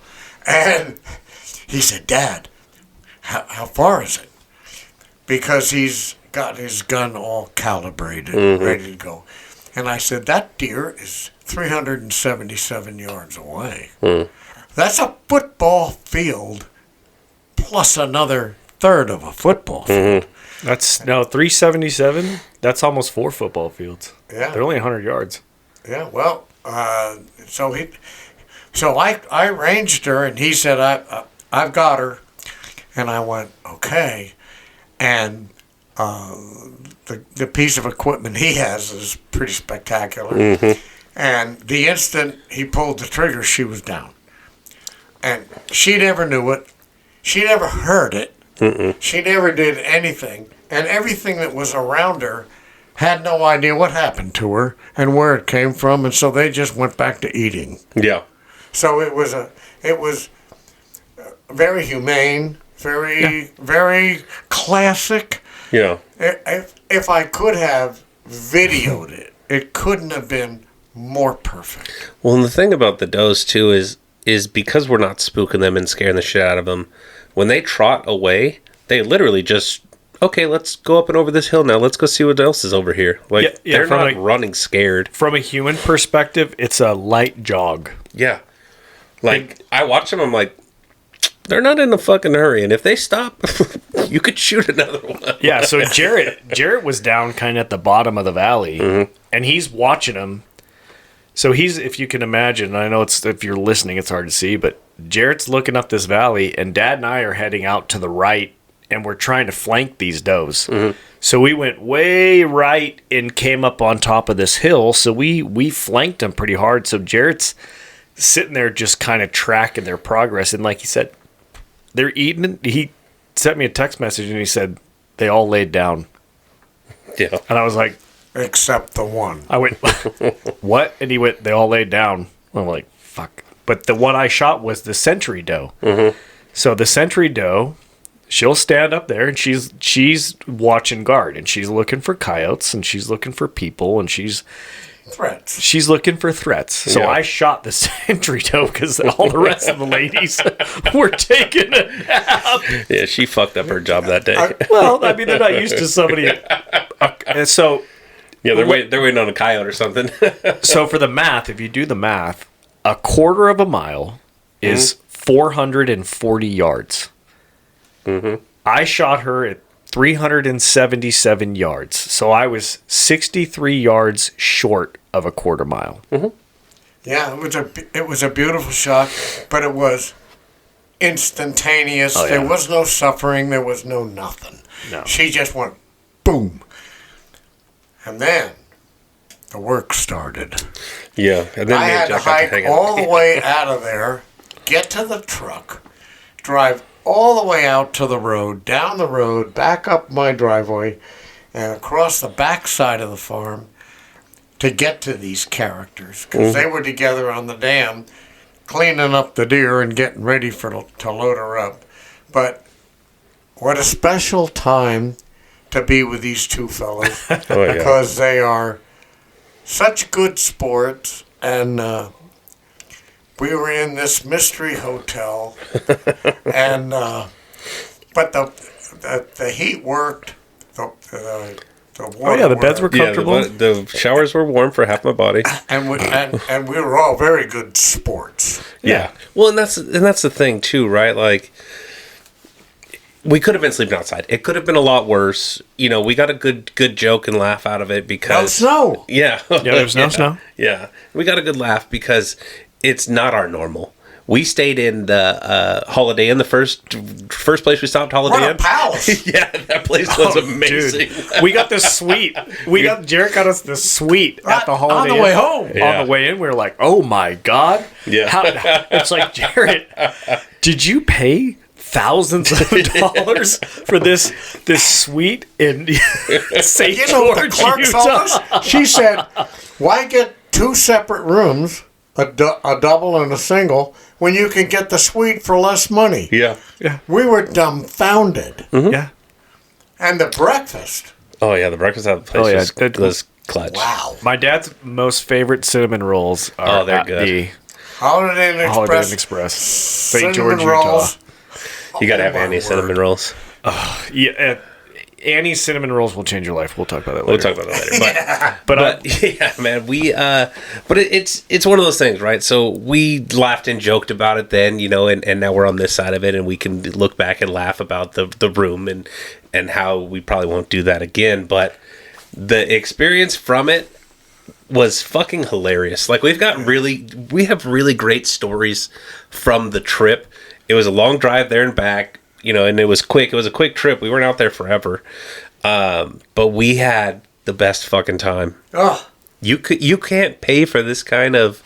And he said, Dad, how far is it? Because he's got his gun all calibrated, ready to go. And I said, that deer is 377 yards away. Hmm. That's a football field plus another third of a football field. That's 377. That's almost 4 football fields. Yeah. They're only 100 yards. Yeah, well, so I ranged her, and he said, I've got her. And I went, okay. And the piece of equipment he has is pretty spectacular. Mm-hmm. And the instant he pulled the trigger, she was down. And she never knew it. She never heard it. Mm-mm. She never did anything. And everything that was around her had no idea what happened to her and where it came from. And so they just went back to eating. Yeah. So it was very humane, very classic. Yeah. If I could have videoed it, it couldn't have been more perfect. Well, and the thing about the does too is because we're not spooking them and scaring the shit out of them. When they trot away, they literally just, okay, let's go up and over this hill now. Let's go see what else is over here. Like they're not running scared. From a human perspective, it's a light jog. Yeah. Like I watch them, I'm like, they're not in a fucking hurry, and if they stop, you could shoot another one. Yeah, so Jerett was down kind of at the bottom of the valley, and he's watching them. So if you can imagine, I know if you're listening, it's hard to see, but Jarrett's looking up this valley, and Dad and I are heading out to the right, and we're trying to flank these does. So we went way right and came up on top of this hill, so we flanked them pretty hard. So Jarrett's sitting there just kind of tracking their progress, and like he said, they're eating. He sent me a text message and he said they all laid down. Yeah. And I was like, except the one. I went, what? And he went, they all laid down. I'm like, fuck. But the one I shot was the sentry doe. So the sentry doe, she'll stand up there and she's watching guard and she's looking for coyotes and she's looking for people and she's looking for threats. So I shot the sentry doe because all the rest of the ladies were taking a nap. Yeah, she fucked up her job that day. Well, I mean, they're not used to somebody. So yeah, they're waiting on a coyote or something. So for the math, if you do the math, a quarter of a mile is 440 yards. I shot her at 377 yards. So I was 63 yards short of a quarter mile. Yeah, it was a beautiful shot, but it was instantaneous. Oh, yeah. There was no suffering. There was no nothing. No. She just went boom. And then the work started. Yeah. And then I had to hike all the way out of there, get to the truck, drive all the way out to the road, down the road, back up my driveway, and across the back side of the farm to get to these characters. Because they were together on the dam, cleaning up the deer and getting ready to load her up. But what a special time to be with these two fellas. Because they are such good sports, and we were in this mystery hotel, and but the heat worked. The water the beds were comfortable. Yeah, the showers were warm for half my body, and we were all very good sports. Yeah. Well, and that's the thing too, right? Like, we could have been sleeping outside. It could have been a lot worse. You know, we got a good joke and laugh out of it because no snow. Yeah. There was no snow. Yeah, we got a good laugh because it's not our normal. We stayed in the Holiday Inn, the first place we stopped, Holiday Inn. What a palace! Yeah, that place was amazing. Dude. We got the suite. Jarrett got us the suite at the Holiday Inn. On the way home. Yeah. On the way in, we were like, oh my God. Yeah. It's like, Jarrett, did you pay thousands of dollars for this suite in St. George, the clerk's Utah? office? She said, why get two separate rooms, a double and a single, when you can get the suite for less money? Yeah. We were dumbfounded. Yeah. And the breakfast. Oh yeah, the breakfast at the place was clutch. Wow. My dad's most favorite cinnamon rolls are they're at good. the Holiday Inn Holiday Express. Inn Express, St. Cinnamon George, rolls. Utah. You gotta have my Andy's word. cinnamon rolls. Yeah, Annie's cinnamon rolls will change your life. We'll talk about that later. We'll talk about that later. But yeah, man, it's one of those things, right? So we laughed and joked about it then, and now we're on this side of it, and we can look back and laugh about the room and how we probably won't do that again. But the experience from it was fucking hilarious. Like, we have really great stories from the trip. It was a long drive there and back, and it was quick. It was a quick trip. We weren't out there forever. But we had the best fucking time. Oh. You can't pay for this kind of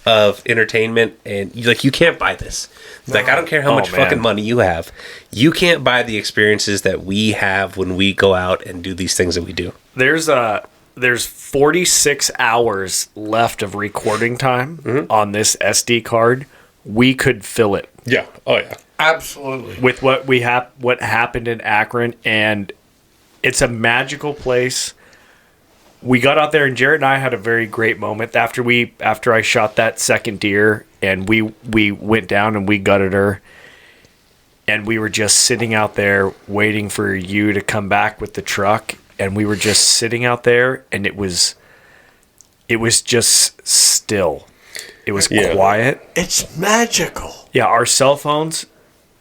entertainment, and you can't buy this. It's like, I don't care how much fucking money you have. You can't buy the experiences that we have when we go out and do these things that we do. There's 46 hours left of recording time on this SD card. We could fill it. Yeah. Oh yeah. Absolutely. With what happened in Akron, and it's a magical place. We got out there, and Jerett and I had a very great moment after I shot that second deer, and we went down and we gutted her, and we were just sitting out there waiting for you to come back with the truck, and we were just sitting out there, and it was just still. It was quiet. It's magical. Yeah, our cell phones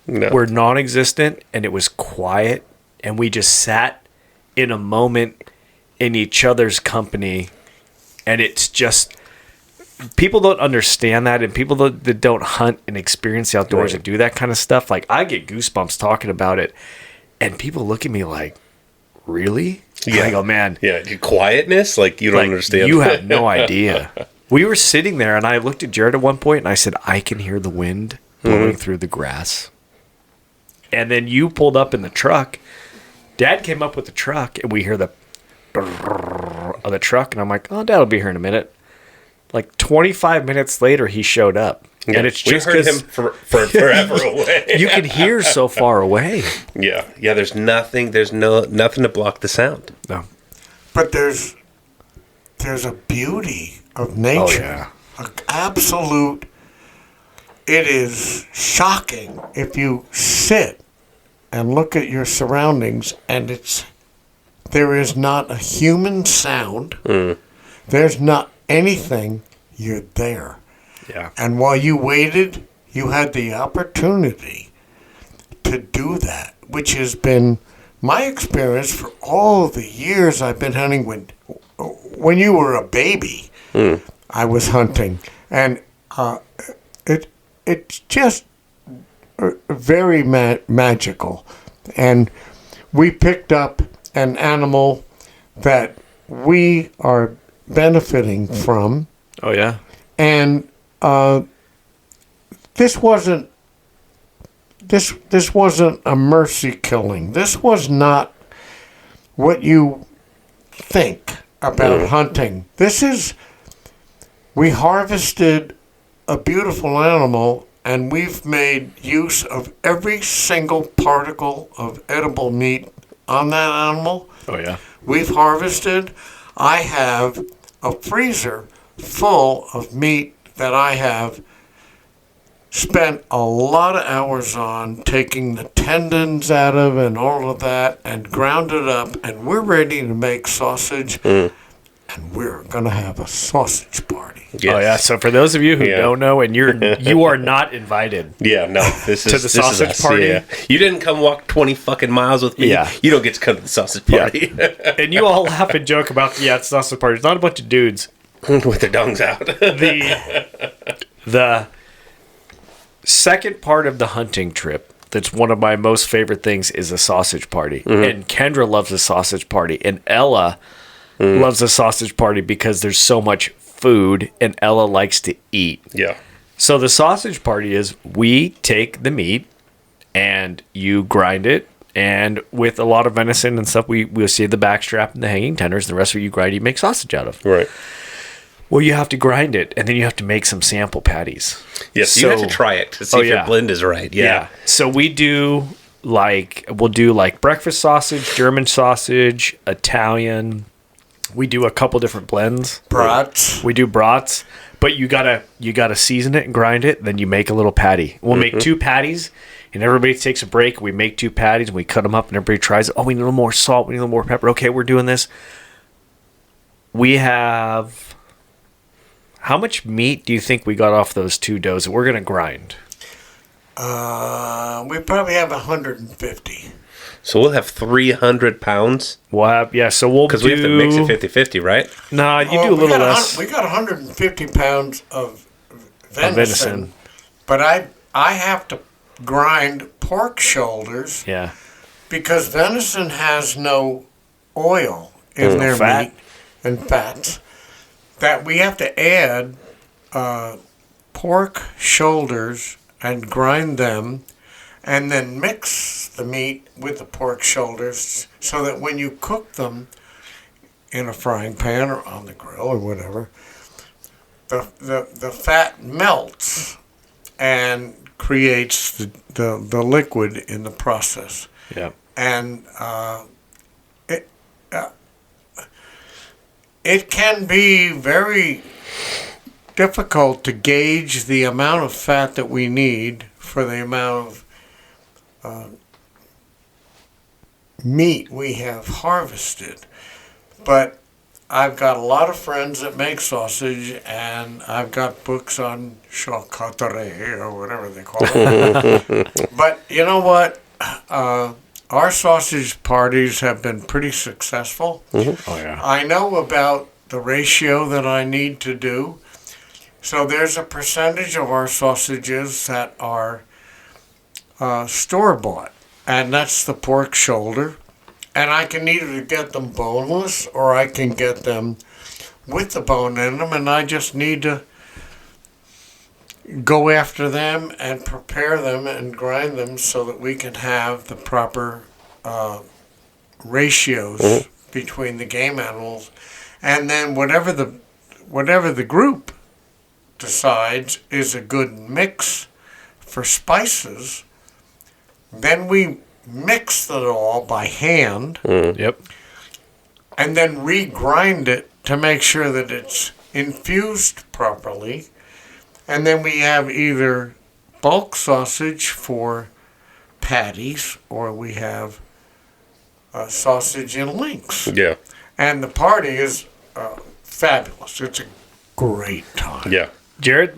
were non-existent, and it was quiet, and we just sat in a moment in each other's company, and it's just, people don't understand that, and people that don't hunt and experience the outdoors and do that kind of stuff, like, I get goosebumps talking about it, and people look at me like, really? Yeah. I go, man. Yeah, quietness, like, you don't understand. You have no idea. We were sitting there, and I looked at Jerett at one point, and I said, I can hear the wind blowing through the grass. And then you pulled up in the truck. Dad came up with the truck, and we hear the of the truck, and I'm like, oh, Dad will be here in a minute. Like 25 minutes later, he showed up. Yeah, and it's just we heard him for forever away. You can hear so far away. Yeah. There's nothing to block the sound. No, but there's a beauty of nature. Oh, yeah. An absolute. It is shocking if you sit and look at your surroundings, and there is not a human sound. There's not anything. You're there. Yeah. And while you waited, you had the opportunity to do that, which has been my experience for all the years I've been hunting. When you were a baby, I was hunting, and it's just very magical. And we picked up an animal that we are benefiting from. Oh, yeah. And this wasn't a mercy killing. This was not what you think about hunting. We harvested a beautiful animal, and we've made use of every single particle of edible meat on that animal. Oh, yeah. We've harvested. I have a freezer full of meat that I have spent a lot of hours on, taking the tendons out of and all of that, and ground it up, and we're ready to make sausage, and we're gonna have a sausage party. Yes. Oh yeah. So for those of you who don't know, and you are not invited. Yeah, no. This is to the sausage us, party. Yeah. You didn't come walk 20 fucking miles with me. Yeah. You don't get to come to the sausage party. And you all laugh and joke about it's sausage party. It's not a bunch of dudes with their dongs out. The second part of the hunting trip, that's one of my most favorite things, is a sausage party. And Kendra loves a sausage party, and Ella loves a sausage party because there's so much food, and Ella likes to eat. Yeah. So the sausage party is, we take the meat and you grind it, and with a lot of venison and stuff, we'll see the backstrap and the hanging tenders, and the rest of it you grind, you make sausage out of. Right. Well, you have to grind it, and then you have to make some sample patties. Yes, so, you have to try it to see if your blend is right. Yeah. So we'll do breakfast sausage, German sausage, Italian. We do a couple different blends. Brats. We do brats. But you gotta season it and grind it. Then you make a little patty. We'll make 2 patties, and everybody takes a break. We make 2 patties, and we cut them up, and everybody tries it. Oh, we need a little more salt. We need a little more pepper. Okay, we're doing this. We have... How much meat do you think we got off those 2 doughs that we're going to grind? We probably have 150. So we'll have 300 pounds? We'll have, so we'll Because we have to mix it 50-50, right? Nah, you do a little less. We got 150 pounds of venison. But I have to grind pork shoulders. Yeah. Because venison has no oil in their fat. meat and fats. That we have to add pork shoulders and grind them, and then mix the meat with the pork shoulders so that when you cook them in a frying pan or on the grill or whatever, the fat melts and creates the liquid in the process. Yeah. And it can be very difficult to gauge the amount of fat that we need for the amount of meat we have harvested. But I've got a lot of friends that make sausage, and I've got books on charcuterie or whatever they call it. But you know what? Our sausage parties have been pretty successful. Mm-hmm. Oh, yeah. I know about the ratio that I need to do. So there's a percentage of our sausages that are store-bought, and that's the pork shoulder. And I can either get them boneless or I can get them with the bone in them, and I just need to go after them and prepare them and grind them so that we can have the proper ratios between the game animals. And then whatever the group decides is a good mix for spices, then we mix it all by hand. Yep. And then regrind it to make sure that it's infused properly. And then we have either bulk sausage for patties, or we have sausage in links. Yeah. And the party is fabulous. It's a great time. Yeah. Jerett,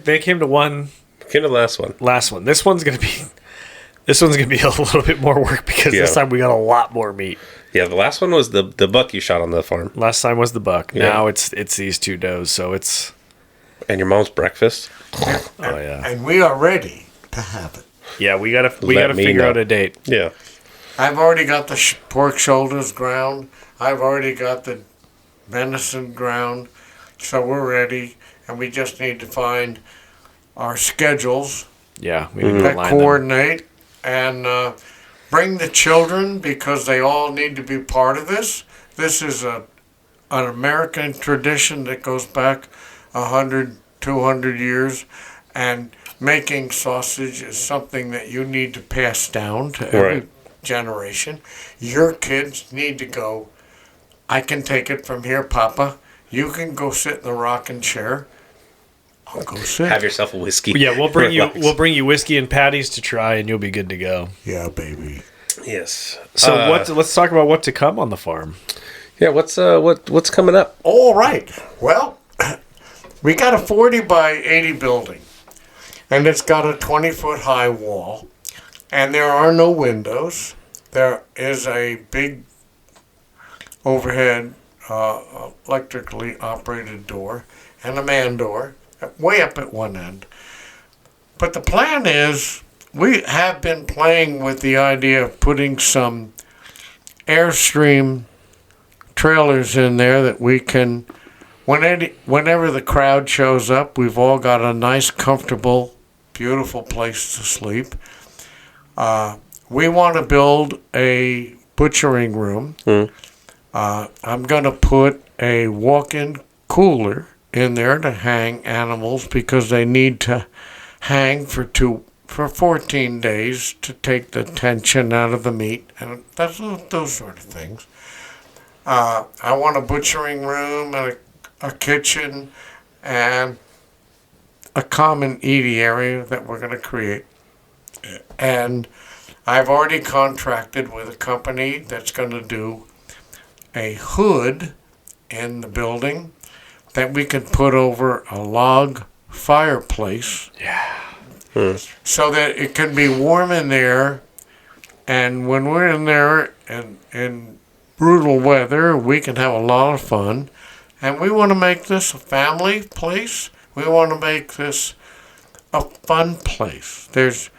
they came to Came to the last one. last one. This one's gonna be a little bit more work because this time we got a lot more meat. Yeah, the last one was the buck you shot on the farm. Last time was the buck. Yeah. Now it's these 2 doughs, so it's And your mom's breakfast. oh yeah. And we are ready to have it. Yeah, we gotta Let me figure know. out a date. Yeah. I've already got the pork shoulders ground. I've already got the venison ground. So we're ready. And we just need to find our schedules Yeah, we need to that line them. coordinate and bring the children, because they all need to be part of this. This is an American tradition that goes back 100, 200 years. And making sausage is something that you need to pass down to every generation. Your kids need to go, I can take it from here, Papa. You can go sit in the rocking chair. I'll go sit. Have yourself a whiskey. Yeah, we'll bring Relax. you whiskey and patties to try, and you'll be good to go. Yeah, baby. Yes. So let's talk about what to come on the farm. Yeah, what's coming up? All right. Well, we got a 40 by 80 building, and it's got a 20-foot high wall, and there are no windows. There is a big overhead electrically operated door and a man door way up at one end. But the plan is, we have been playing with the idea of putting some Airstream trailers in there that we can, whenever the crowd shows up, we've all got a nice, comfortable, beautiful place to sleep. We want to build a butchering room. I'm going to put a walk-in cooler in there to hang animals, because they need to hang for 14 days to take the tension out of the meat, and those sort of things. I want a butchering room and a kitchen and a common eating area that we're going to create. And I've already contracted with a company that's going to do a hood in the building that we can put over a log fireplace. Yeah. So that it can be warm in there. And when we're in there in brutal weather, we can have a lot of fun. And we want to make this a family place. We want to make this a fun place. There's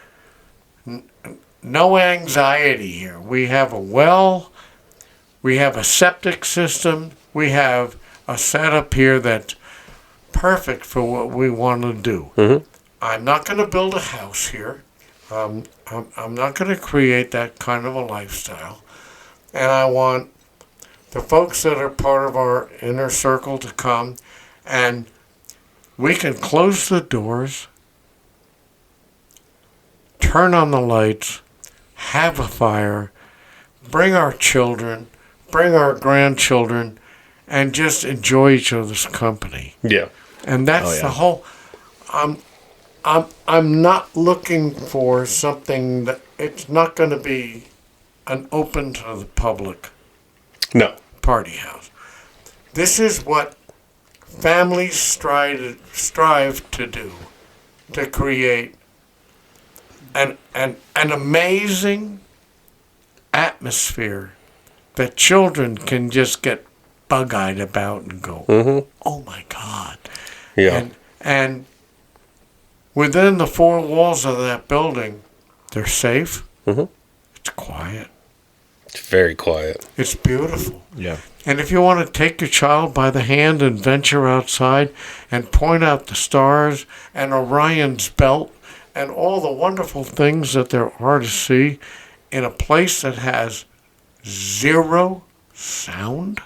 no anxiety here. We have a well. We have a septic system. We have a setup here that's perfect for what we want to do. Mm-hmm. I'm not going to build a house here. I'm not going to create that kind of a lifestyle. And I want the folks that are part of our inner circle to come, and we can close the doors, turn on the lights, have a fire, bring our children, bring our grandchildren, and just enjoy each other's company. Yeah. And that's the whole. I'm not looking for something that it's not going to be an open to the public No. party house. This is what families strive to do, to create an amazing atmosphere that children can just get bug-eyed about and go, oh my God. Yeah. And within the four walls of that building, they're safe. It's quiet. It's very quiet. It's beautiful. Yeah. And if you want to take your child by the hand and venture outside and point out the stars and Orion's belt and all the wonderful things that there are to see in a place that has zero sound,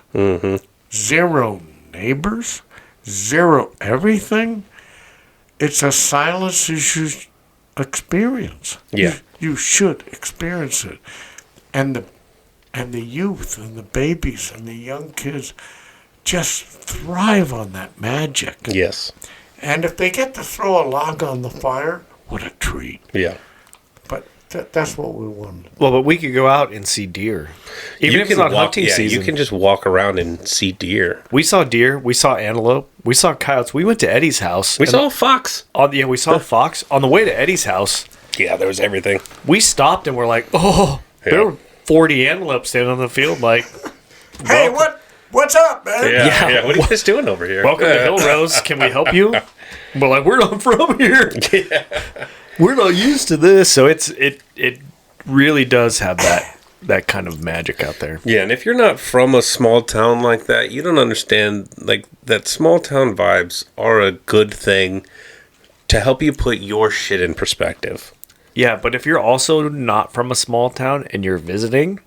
zero neighbors, zero everything, it's a silence you should experience. Yeah. You should experience it. And the youth and the babies and the young kids just thrive on that magic. Yes. And if they get to throw a log on the fire, what a treat. Yeah. But that's what we want. Well, but we could go out and see deer. Even if it's not hunting season. You can just walk around and see deer. We saw deer. We saw antelope. We saw coyotes. We went to Eddie's house. We saw a fox. We saw a fox. On the way to Eddie's house, Yeah, there was everything. we stopped and we're like, oh, there were 40 antelopes standing on the field. Like, Hey, what's up, man? Yeah. What are you guys doing over here? welcome to Hill Rose. Can we help you? We're like, we're not from here. We're not used to this. So it really does have that kind of magic out there. Yeah, and if you're not from a small town like that, you don't understand, like, that small town vibes are a good thing to help you put your shit in perspective. Yeah, but if you're also not from a small town and you're visiting,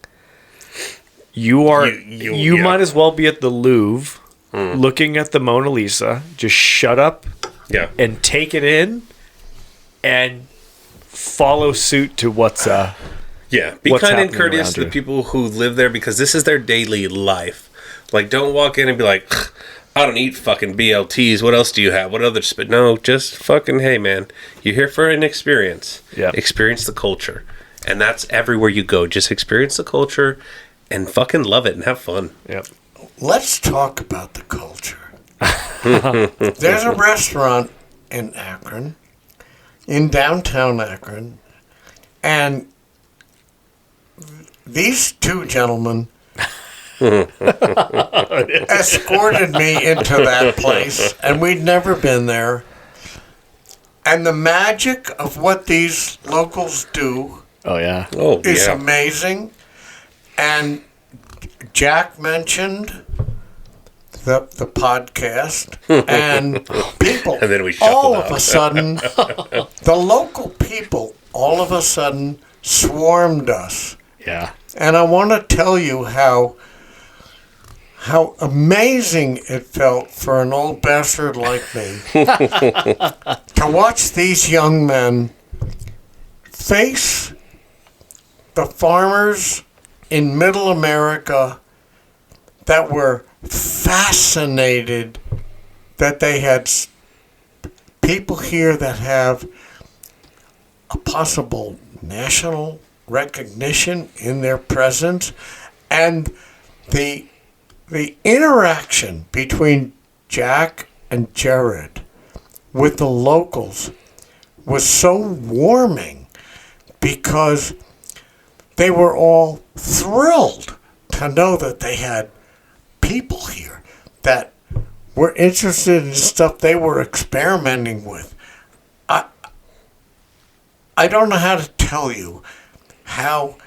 you are you might as well be at the Louvre looking at the Mona Lisa. Just shut up and take it in and follow suit to what's be what's kind and happening courteous around to the you. people who live there, because this is their daily life. Like, don't walk in and be like, I don't eat fucking BLTs. What else do you have? What other spit? No, just fucking, hey, man, you're here for an experience. Yeah. Experience the culture. And that's everywhere you go. Just experience the culture and fucking love it and have fun. Yep. Let's talk about the culture. There's a restaurant in Akron, in downtown Akron, and these two gentlemen escorted me into that place, and we'd never been there. And the magic of what these locals do is amazing. And Jack mentioned the podcast, and people, And then we all shuffled of out. a sudden, the local people all of a sudden swarmed us. Yeah. And I want to tell you how amazing it felt for an old bastard like me to watch these young men face the farmers in Middle America that were fascinated that they had people here that have a possible national recognition in their presence, and the interaction between Jack and Jerett with the locals was so warming because they were all thrilled to know that they had people here that were interested in stuff they were experimenting with. I don't know how to tell you how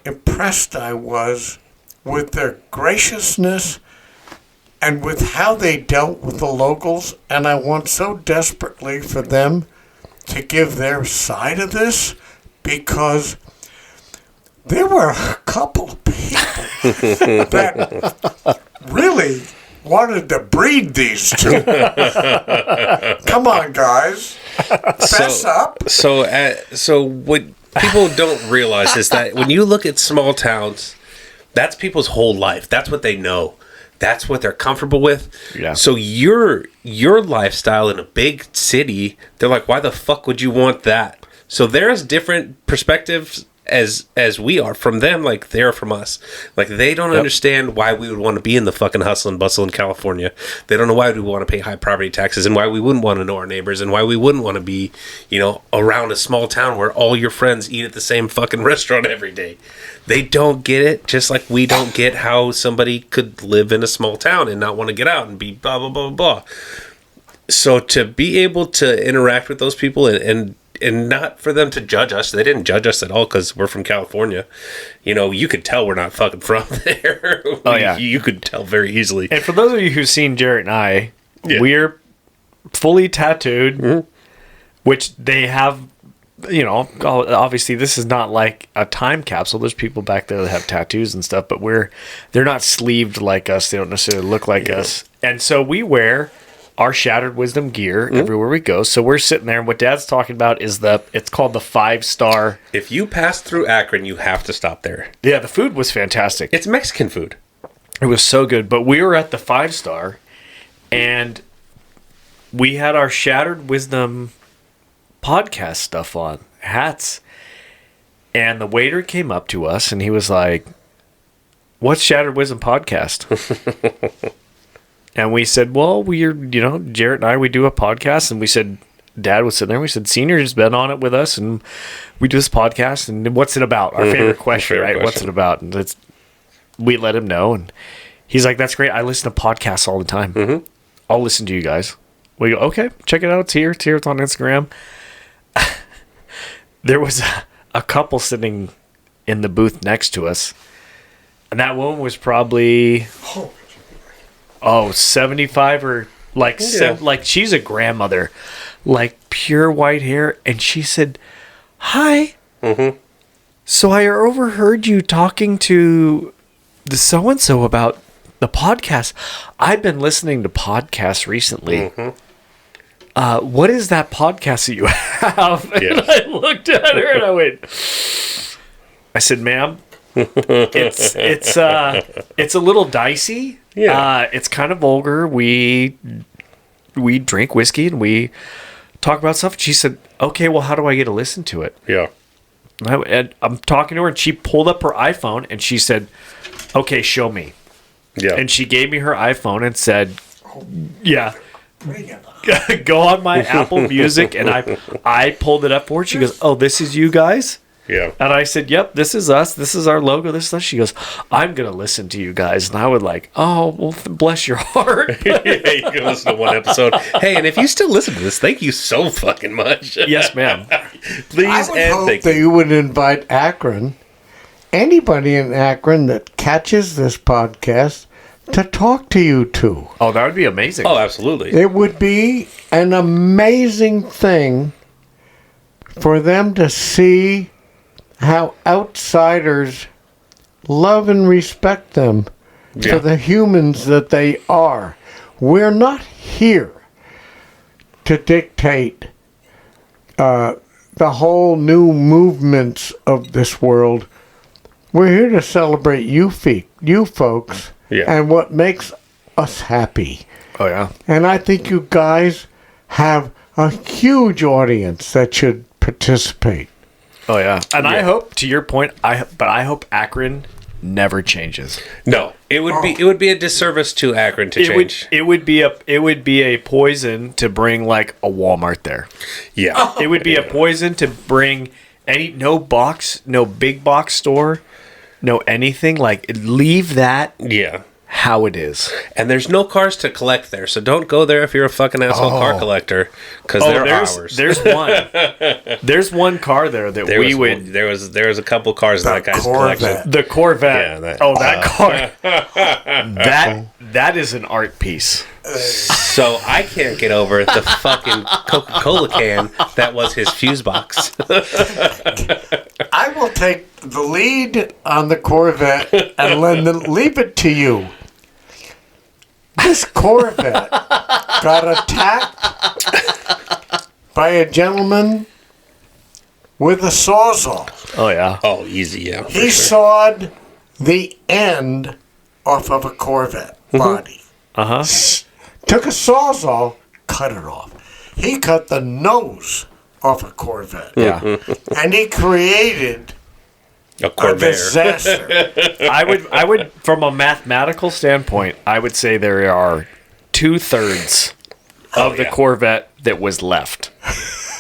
impressed I was with their graciousness and with how they dealt with the locals, and I want so desperately for them to give their side of this, because there were a couple of people that really wanted to breed these two. Come on, guys. Fess up. So what people don't realize is that when you look at small towns, that's people's whole life. That's what they know. That's what they're comfortable with. Yeah. So your lifestyle in a big city, they're like, why the fuck would you want that? So there's different perspectives as we are from them, like they're from us. Like they don't understand why we would want to be in the fucking hustle and bustle in California. They don't know why we want to pay high property taxes, and why we wouldn't want to know our neighbors, and why we wouldn't want to be, around a small town where all your friends eat at the same fucking restaurant every day. They don't get it, just like we don't get how somebody could live in a small town and not want to get out and be blah, blah, blah, blah. So to be able to interact with those people and not for them to judge us. They didn't judge us at all because we're from California. You could tell we're not fucking from there. Oh, yeah. You could tell very easily. And for those of you who've seen Jerett and I, we're fully tattooed, which they have, obviously this is not like a time capsule. There's people back there that have tattoos and stuff, but they're not sleeved like us. They don't necessarily look like us. And so we wear our Shattered Wisdom gear everywhere we go. So we're sitting there, and what Dad's talking about is it's called the 5-star. If you pass through Akron, you have to stop there. Yeah, the food was fantastic. It's Mexican food. It was so good. But we were at the 5-star, and we had our Shattered Wisdom podcast stuff on, hats. And the waiter came up to us, and he was like, "What's Shattered Wisdom podcast?" And we said, well, Jerett and I, we do a podcast. And we said, Dad was sitting there. We said, Senior's been on it with us. And we do this podcast. And what's it about? Our favorite question, right? What's it about? And we let him know. And he's like, that's great. I listen to podcasts all the time. I'll listen to you guys. We go, okay, check it out. It's here. It's on Instagram. There was a couple sitting in the booth next to us. And that woman was probably... 75 or like she's a grandmother, like pure white hair. And she said, hi. So I overheard you talking to the so-and-so about the podcast. I've been listening to podcasts recently. What is that podcast that you have? And I looked at her and I went, I said, ma'am, it's a little dicey. Yeah. It's kind of vulgar. We drink whiskey and we talk about stuff. She said, okay, well, how do I get to listen to it? Yeah. And I'm talking to her, and she pulled up her iPhone and she said, okay, show me. Yeah. And she gave me her iPhone and said, yeah, go on my Apple Music. And I pulled it up for her. She goes, oh, this is you guys? Yeah. And I said, yep, this is us. This is our logo. This is us. She goes, I'm going to listen to you guys. And I would like, oh, well, bless your heart. Yeah, you can listen to one episode. Hey, and if you still listen to this, thank you so fucking much. Yes, ma'am. Please I would and hope thank that you would invite Akron, anybody in Akron that catches this podcast, to talk to you two. Oh, that would be amazing. Oh, absolutely. It would be an amazing thing for them to see how outsiders love and respect them for the humans that they are. We're not here to dictate the whole new movements of this world. We're here to celebrate you folks and what makes us happy. Oh, yeah. And I think you guys have a huge audience that should participate. Oh, yeah. And I hope, to your point, I hope Akron never changes. No, it would be a disservice to Akron to change. It would be a poison to bring like a Walmart there. Yeah. It would be a poison to bring no big box store, no anything. Like, leave that how it is. And there's no cars to collect there, so don't go there if you're a fucking asshole car collector, because they're ours. There's one car there that there was a couple cars in that guy's collection. The Corvette. Yeah, that car. that is an art piece. So I can't get over the fucking Coca-Cola can that was his fuse box. I will take the lead on the Corvette and leave it to you. This Corvette got attacked by a gentleman with a sawzall. Oh, yeah. Oh, easy, yeah. He sawed the end off of a Corvette body. Uh-huh. Took a sawzall, cut it off. He cut the nose off a Corvette. Yeah. And he created a disaster. I would, from a mathematical standpoint, I would say there are 2/3 of the Corvette that was left.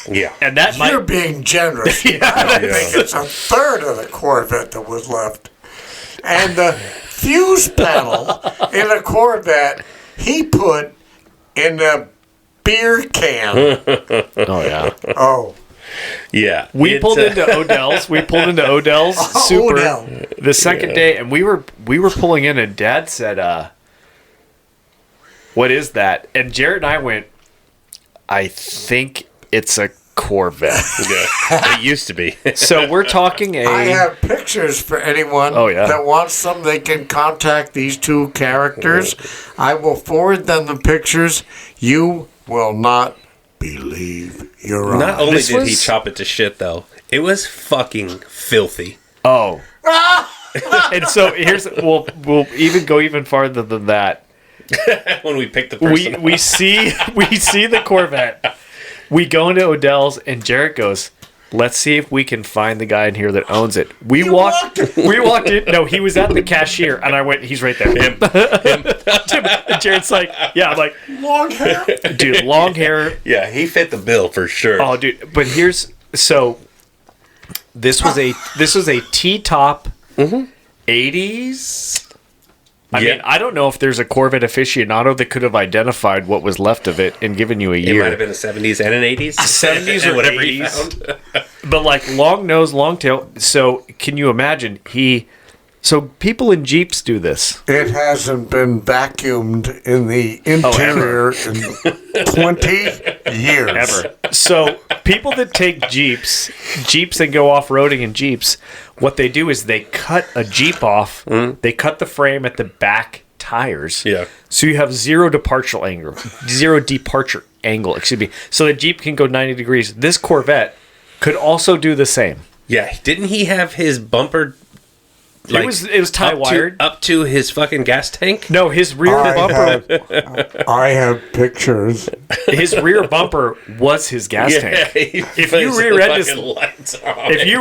Yeah. And that You're being generous. I think it's 1/3 of the Corvette that was left. And the fuse panel in a Corvette, he put in a beer can. Oh, yeah. Oh. Yeah. We pulled into Odell's. Super Odell. the second day, and we were pulling in, and Dad said, what is that? And Jerett and I went, I think it's a Corvette. Yeah. It used to be. So we're talking I have pictures for anyone that wants some. They can contact these two characters. I will forward them the pictures. You will not believe your eyes. Not only did he chop it to shit, though, it was fucking filthy. Oh. And so we'll even go even farther than that. When we pick the person, we see the Corvette. We go into Odell's, and Jerett goes, let's see if we can find the guy in here that owns it. We walked in. No, he was at the cashier, and I went, he's right there. Him. And Jared's like, yeah, I'm like, long hair. Dude, long hair. Yeah, he fit the bill for sure. Oh, dude. But this was a T-top 80s. I mean, I don't know if there's a Corvette aficionado that could have identified what was left of it and given you a year. It might have been the 70s and an 80s. 70s or whatever 80s. he found. But like long nose, long tail. So can you imagine? So people in Jeeps do this. It hasn't been vacuumed in the interior in 20 years. Ever. So people that take Jeeps and go off-roading in Jeeps, what they do is they cut a Jeep off. They cut the frame at the back tires. Yeah. So you have zero departure angle. Excuse me. So the Jeep can go 90 degrees. This Corvette could also do the same. Yeah. Didn't he have his bumper? Like, it was tie wired up to his fucking gas tank. No, his rear bumper. I have pictures. His rear bumper was his gas tank. If you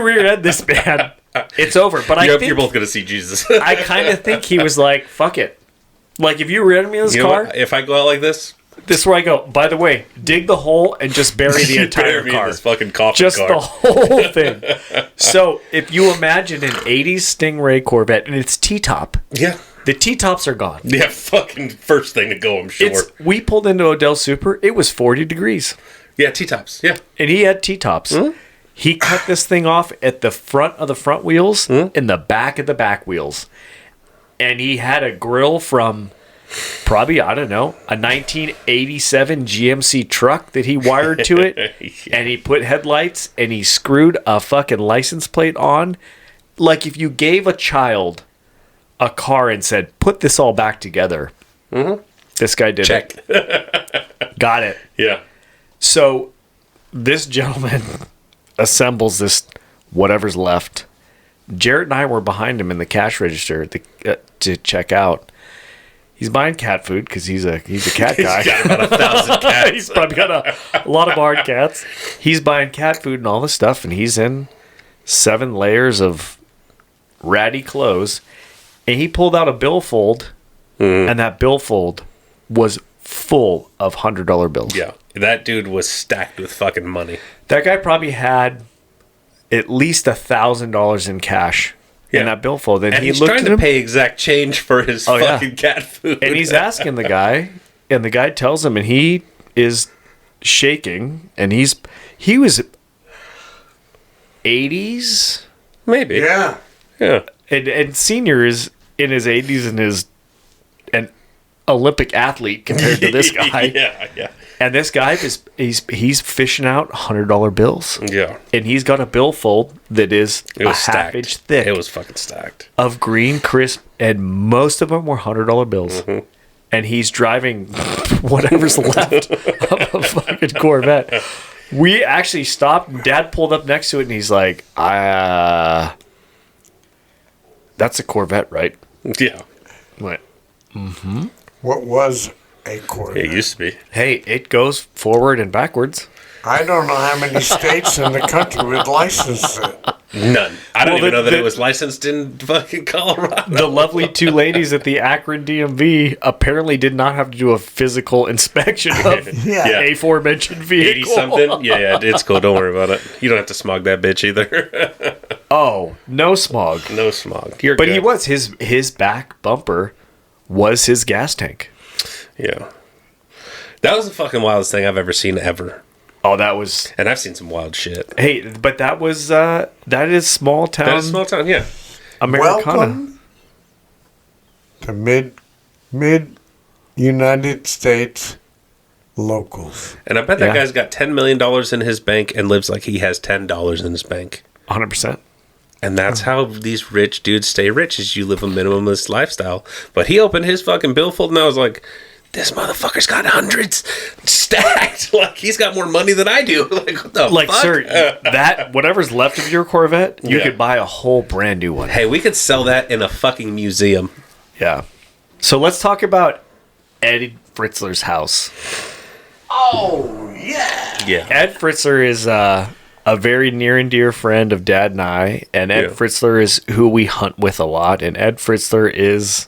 rear end this man, it's over. But you're both gonna see Jesus. I kind of think he was like, "Fuck it." Like if you rear end me in this car, if I go out like this. This is where I go. By the way, dig the hole and just bury the entire car. In this fucking coffin just car. The whole thing. So if you imagine an 80s Stingray Corvette and it's T-top. Yeah. The T-tops are gone. Yeah, fucking first thing to go, I'm sure. We pulled into Odell Super. It was 40 degrees. Yeah, T-tops. Yeah. And he had T-tops. Mm-hmm. He cut this thing off at the front of the front wheels and the back of the back wheels. And he had a grill from... probably, I don't know, a 1987 GMC truck that he wired to it. Yeah. And he put headlights and he screwed a fucking license plate on. Like if you gave a child a car and said, put this all back together. Mm-hmm. This guy did it. Got it. Yeah. So this gentleman assembles this whatever's left. Jerett and I were behind him in the cash register to check out. He's buying cat food because he's a cat guy. He's got about 1,000 cats. He's probably got a lot of barred cats. He's buying cat food and all this stuff, and he's in 7 layers of ratty clothes. And he pulled out a billfold, and that billfold was full of $100 bills. Yeah, that dude was stacked with fucking money. That guy probably had at least $1,000 in cash in that billfold. And he's trying to pay exact change for his fucking cat food. And he's asking the guy, and the guy tells him, and he is shaking, and he was 80s, maybe. Yeah. and senior is in his 80s and is an Olympic athlete compared to this guy. Yeah. And this guy he's fishing out $100 bills. Yeah. And he's got a billfold that is It was a half stacked. inch thick. It was fucking stacked. Of green crisp, and most of them were $100 bills. Mm-hmm. And he's driving whatever's left of a fucking Corvette. We actually stopped, and Dad pulled up next to it, and he's like, that's a Corvette, right? Yeah. I went, What was a Corvette? It used to be. hey, it goes forward and backwards. I don't know how many states in the country would license it. None. I don't Well, even know that it was licensed in fucking Colorado. The lovely 2 ladies at the Akron DMV apparently did not have to do a physical inspection of Yeah. the aforementioned vehicle. 80-something? Yeah, it's cool. Don't worry about it. You don't have to smog that bitch either. Oh, no smog. No smog. You're But good. he was, his back bumper was his gas tank. Yeah. That was the fucking wildest thing I've ever seen ever. Oh, that was... And I've seen some wild shit. Hey, but that was, that is small town That is a small town, yeah. Americana. Welcome to mid United States locals. And I bet that Yeah. guy's got $10 million in his bank and lives like he has $10 in his bank. 100%. And that's how these rich dudes stay rich, is you live a minimalist lifestyle. But he opened his fucking billfold and I was like, this motherfucker's got hundreds stacked. Like, he's got more money than I do. Like, what the Like, fuck? sir, that, whatever's left of your Corvette, you Yeah. could buy a whole brand new one. Hey, we could sell that in a fucking museum. Yeah. So let's talk about Ed Fritzler's house. Oh, yeah. Yeah. Ed Fritzler is a very near and dear friend of Dad and I, and Ed Yeah. Fritzler is who we hunt with a lot, and Ed Fritzler is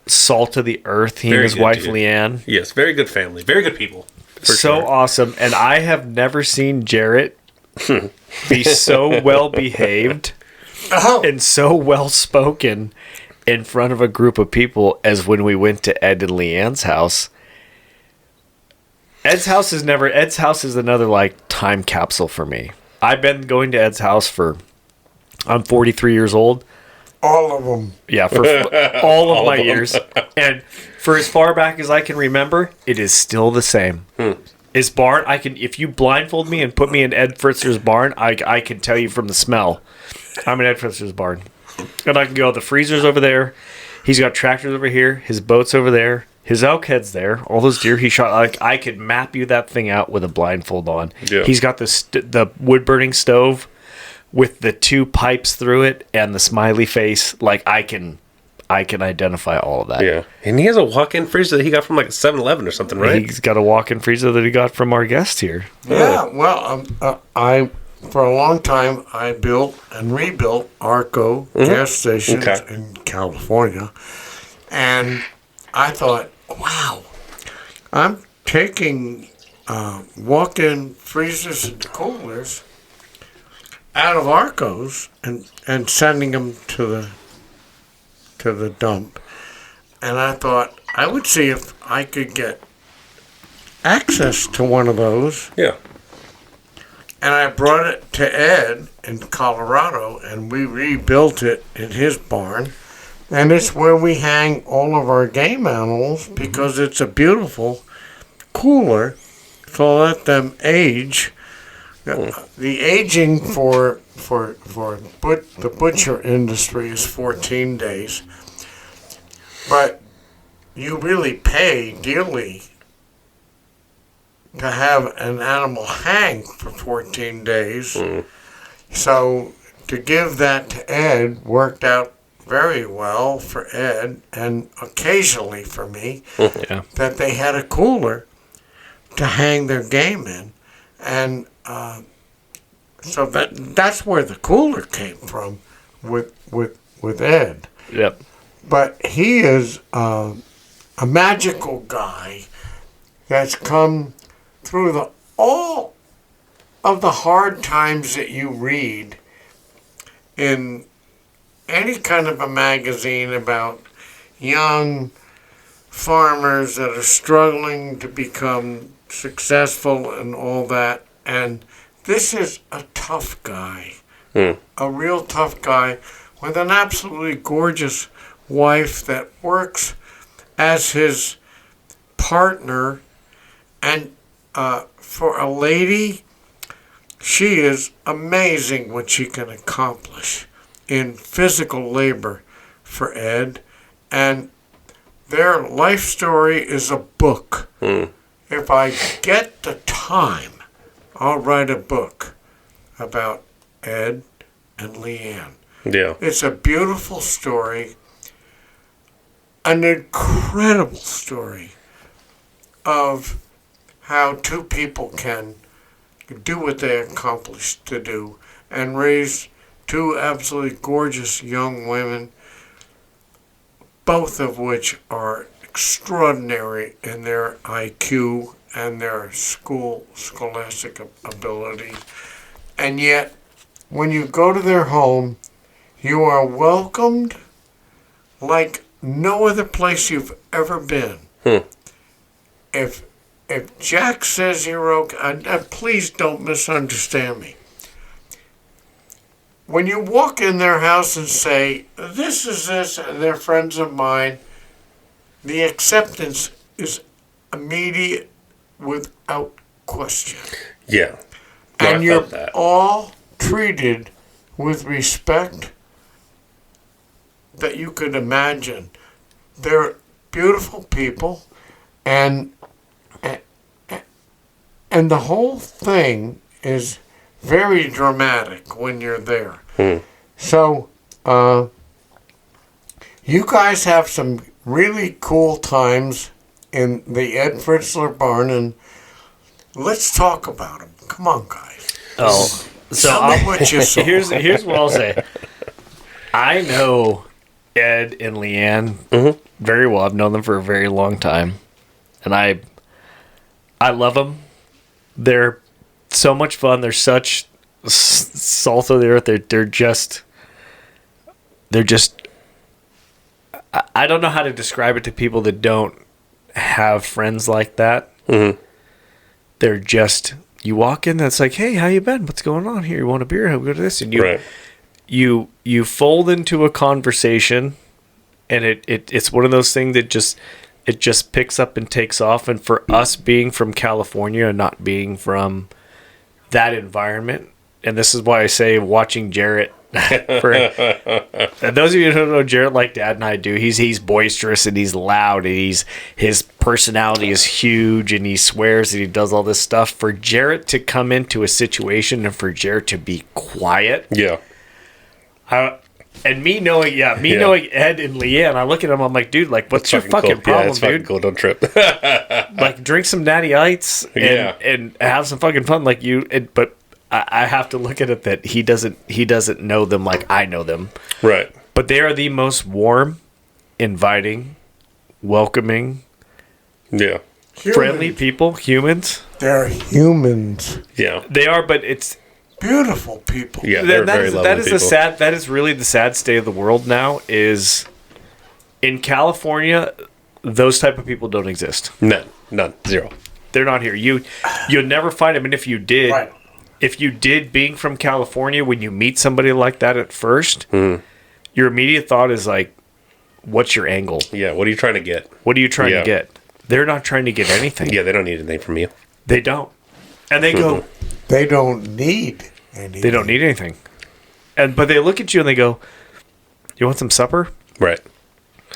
salt of the earth. He Very and his good wife dude. Leanne. Yes, very good family. Very good people. For So sure. awesome. And I have never seen Jerett be so well behaved Oh, and so well spoken in front of a group of people as when we went to Ed and Leanne's house. Ed's house is another like time capsule for me. I've been going to Ed's house I'm 43 years old. all of them. Yeah, for all of my of 'em. years. And for as far back as I can remember, it is still the same. His barn, if you blindfold me and put me in Ed Fritzler's barn, I can tell you from the smell. I'm in Ed Fritzler's barn. And I can go, the freezer's over there. He's got tractors over here. His boat's over there. His elk head's there. All those deer he shot. Like, I could map you that thing out with a blindfold on. Yeah. He's got the wood-burning stove with the 2 pipes through it and the smiley face. Like, I can identify all of that. Yeah. And he has a walk-in freezer that he got from like a 7-Eleven or something, right? He's got a walk-in freezer that he got from our guest here. Yeah, well, for a long time, I built and rebuilt Arco gas stations Okay. in California. And I thought, wow, I'm taking walk-in freezers and coolers out of Arcos and sending them to the dump. And I thought I would see if I could get access to one of those. Yeah. And I brought it to Ed in Colorado, and we rebuilt it in his barn. And it's where we hang all of our game animals because it's a beautiful cooler to let them age. The aging for the butcher industry is 14 days. But you really pay dearly to have an animal hang for 14 days. So to give that to Ed worked out very well for Ed and occasionally for me Yeah. that they had a cooler to hang their game in. And so that's where the cooler came from with Ed. Yep. But he is a magical guy that's come through all of the hard times that you read in any kind of a magazine about young farmers that are struggling to become successful and all that. And this is a tough guy, a real tough guy with an absolutely gorgeous wife that works as his partner. And for a lady, she is amazing what she can accomplish in physical labor for Ed. And their life story is a book. If I get the time, I'll write a book about Ed and Leanne. Yeah. It's a beautiful story, an incredible story of how two people can do what they accomplished to do and raise two absolutely gorgeous young women, both of which are extraordinary in their IQ and their scholastic ability. And yet, when you go to their home, you are welcomed like no other place you've ever been. If Jack says you're okay, please don't misunderstand me. When you walk in their house and say, this is this, and they're friends of mine, the acceptance is immediate without question. Yeah. No, And I you're felt that. all treated with respect that you could imagine. They're beautiful people, and the whole thing is very dramatic when you're there. So, you guys have some really cool times in the Ed Fritzler barn, and let's talk about them. Come on, guys. Oh, so Tell me what you saw. here's what I'll say. I know Ed and Leanne very well. I've known them for a very long time, and I love them. They're so much fun. They're such salt of the earth. They're just. I don't know how to describe it to people that don't have friends like that. They're just, you walk in, that's like, hey, how you been? What's going on here? You want a beer? How we go to this? And you fold into a conversation, and it's one of those things that just picks up and takes off. And for us being from California and not being from that environment, and this is why I say watching Jerett. And those of you who don't know Jerett like Dad and I do, he's boisterous and he's loud and his personality is huge and he swears and he does all this stuff. For Jerett to come into a situation and for Jerett to be quiet, and me knowing Ed and Leanne, I look at him, I'm like, dude, like, what's your fucking cool. problem, it's dude? Fucking cool. Don't trip. Like, drink some natty ites and have some fucking fun, like you. But I have to look at it that he doesn't know them like I know them. Right. But they are the most warm, inviting, welcoming, friendly people, humans. They're humans. Yeah. They are, but it's Beautiful people. Yeah, they're very lovely that is people. that is really the sad state of the world now is in California, those type of people don't exist. None. Zero. They're not here. You'll never find them, and if you did, Right. Being from California, when you meet somebody like that at first, your immediate thought is like, what's your angle? Yeah, what are you trying to get? What are you trying to get? They're not trying to get anything. Yeah, they don't need anything from you. They don't. And they go, They don't need anything. they don't need anything. But they look at you and they go, you want some supper? Right.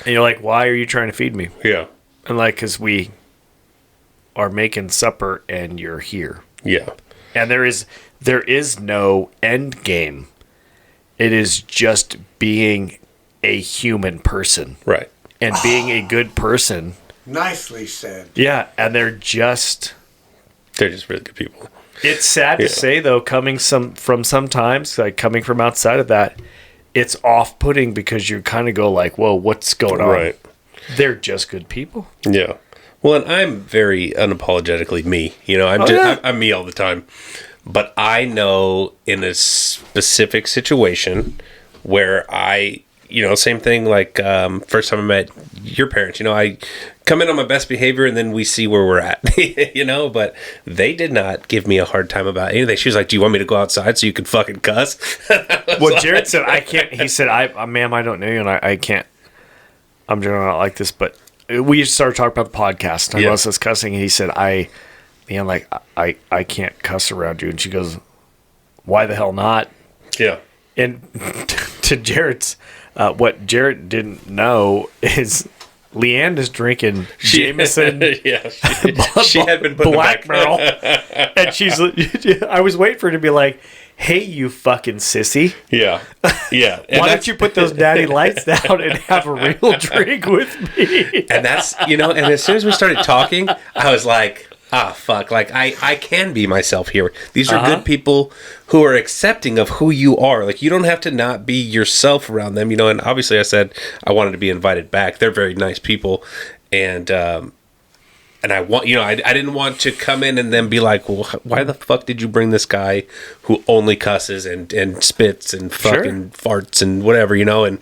And you're like, why are you trying to feed me? Yeah. And like, because we are making supper and you're here. Yeah. And there is no end game. It is just being a human person. Right. And being a good person. Nicely said. Yeah, and they're just really good people. It's sad to say, though, coming from sometimes, like coming from outside of that, it's off-putting because you kind of go like, whoa, what's going on? Right. They're just good people. Yeah. Well, and I'm very unapologetically me. You know, I'm me all the time. But I know in a specific situation where same thing like first time I met your parents, I come in on my best behavior and then we see where we're at, but they did not give me a hard time about anything. She was like, do you want me to go outside so you can fucking cuss? Well, Jerett said, I can't. He said, ma'am, I don't know you and I can't. I'm generally not like this, but we started talking about the podcast. I was us cussing and he said, I can't cuss around you. And she goes, why the hell not? Yeah. And to Jared's, what Jerett didn't know is Leanne is drinking Jameson. Yeah, she had been putting Black Merle, and I was waiting for her to be like, "Hey, you fucking sissy." Yeah. Why don't you put those natty lights down and have a real drink with me? And that's and as soon as we started talking, I was like, fuck, like I can be myself here. These are good people who are accepting of who you are. Like, you don't have to not be yourself around them, and obviously I said I wanted to be invited back. They're very nice people, and I want, I didn't want to come in and then be like, well, why the fuck did you bring this guy who only cusses and spits and fucking farts and whatever, and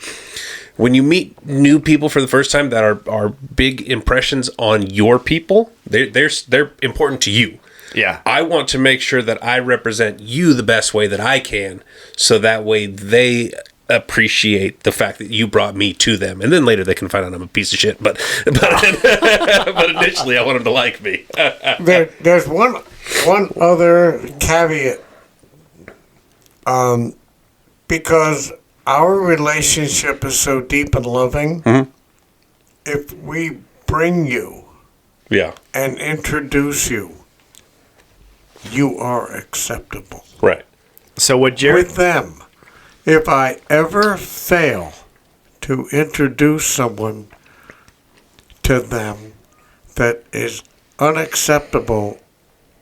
when you meet new people for the first time that are big impressions on your people, they're important to you. Yeah. I want to make sure that I represent you the best way that I can, so that way they appreciate the fact that you brought me to them. And then later they can find out I'm a piece of shit, but initially I want them to like me. There's one other caveat. Because our relationship is so deep and loving, if we bring you and introduce you, you are acceptable. Right. So what Jerett... With them, if I ever fail to introduce someone to them that is unacceptable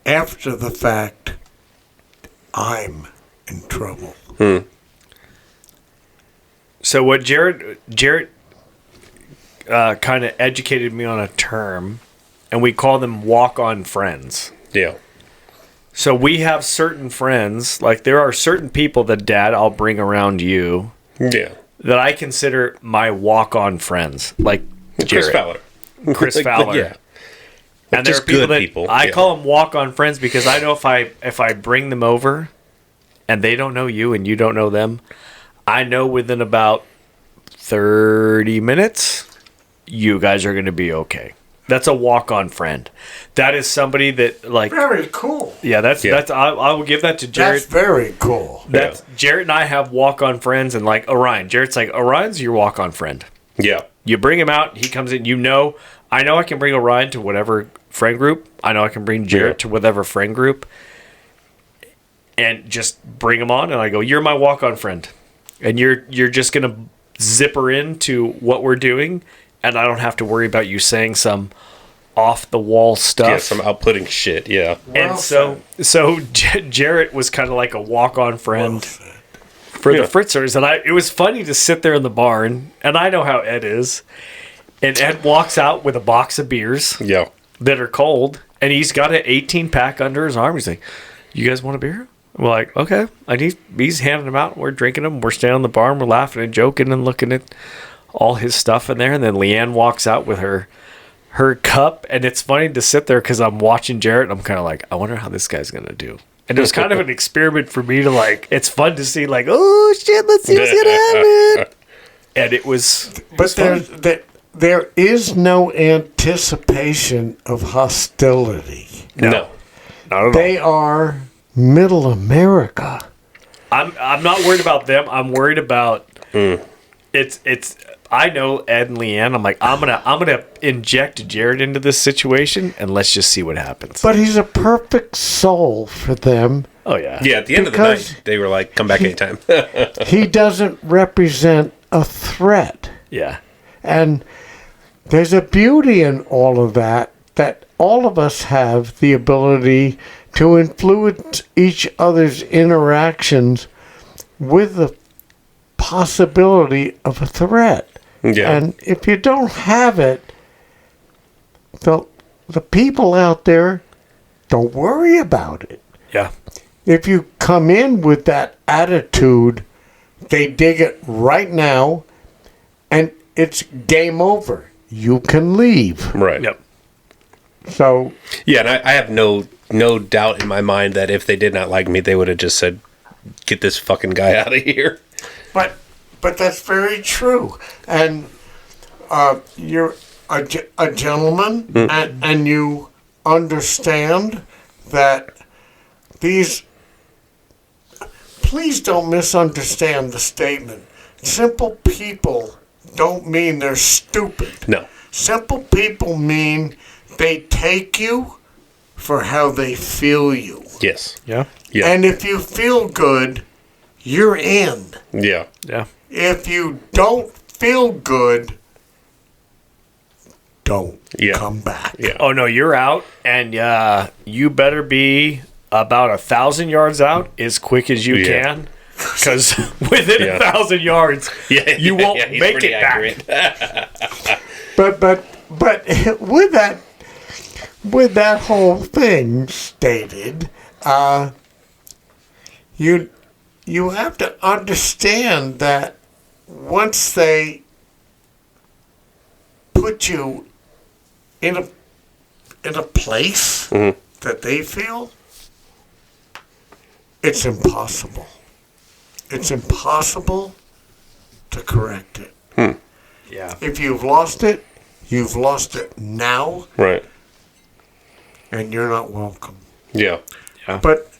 after the fact, I'm in trouble. So what Jerett kind of educated me on a term, and we call them walk-on friends. Yeah. So we have certain friends, like there are certain people that, Dad, I'll bring around you. Yeah. That I consider my walk-on friends, like Chris Jerett. Fowler. Chris Fowler. Yeah. And there are people that I call them walk-on friends because I know if I bring them over and they don't know you and you don't know them, I know within about 30 minutes, you guys are going to be okay. That's a walk-on friend. That is somebody that, like... Very cool. Yeah, that's I will give that to Jerett. That's very cool. Jerett and I have walk-on friends, and like Orion. Jerrett's like, Orion's your walk-on friend. Yeah. You bring him out, he comes in, I know I can bring Orion to whatever friend group. I know I can bring Jerett to whatever friend group. And just bring him on, and I go, you're my walk-on friend. And you're just going to zipper into what we're doing, and I don't have to worry about you saying some off-the-wall stuff. Yeah, some outputting shit, yeah. And so Jerett was kind of like a walk-on friend for the Fritzers. And it was funny to sit there in the barn, and I know how Ed is. And Ed walks out with a box of beers that are cold, and he's got an 18-pack under his arm. He's like, you guys want a beer? We're like, okay. And he's handing them out. We're drinking them. We're standing in the barn. We're laughing and joking and looking at all his stuff in there. And then Leanne walks out with her cup. And it's funny to sit there because I'm watching Jerett. And I'm kind of like, I wonder how this guy's going to do. And it was kind of an experiment for me to like, it's fun to see like, oh, shit, let's see what's going to happen. And it was... But there is no anticipation of hostility. No. Not at all. They are... Middle America. I'm not worried about them. I'm worried about it's I know Ed and Leanne. I'm like, I'm gonna inject Jerett into this situation and let's just see what happens. But he's a perfect soul for them. Oh yeah. Yeah, at the end of the night they were like, come back anytime. He doesn't represent a threat. Yeah. And there's a beauty in all of that all of us have the ability to influence each other's interactions with the possibility of a threat. Yeah. And if you don't have it, the people out there, don't worry about it. Yeah. If you come in with that attitude, they dig it right now, and it's game over. You can leave. Right. Yep. So Yeah, and I have no doubt in my mind that if they did not like me, they would have just said, "Get this fucking guy out of here." But that's very true. And you're a gentleman, and you understand that these. Please don't misunderstand the statement. Simple people don't mean they're stupid. No. Simple people mean they take you for how they feel you. Yes. Yeah. Yeah. And if you feel good, you're in. Yeah. Yeah. If you don't feel good, don't come back. Yeah. Oh no, you're out, and you better be about 1,000 yards out as quick as you can, because within 1,000 yards, you won't make it accurate. back. But with that whole thing stated, you have to understand that once they put you in a place that they feel, it's impossible. It's impossible to correct it. Yeah. If you've lost it now, Right. and you're not welcome. Yeah. But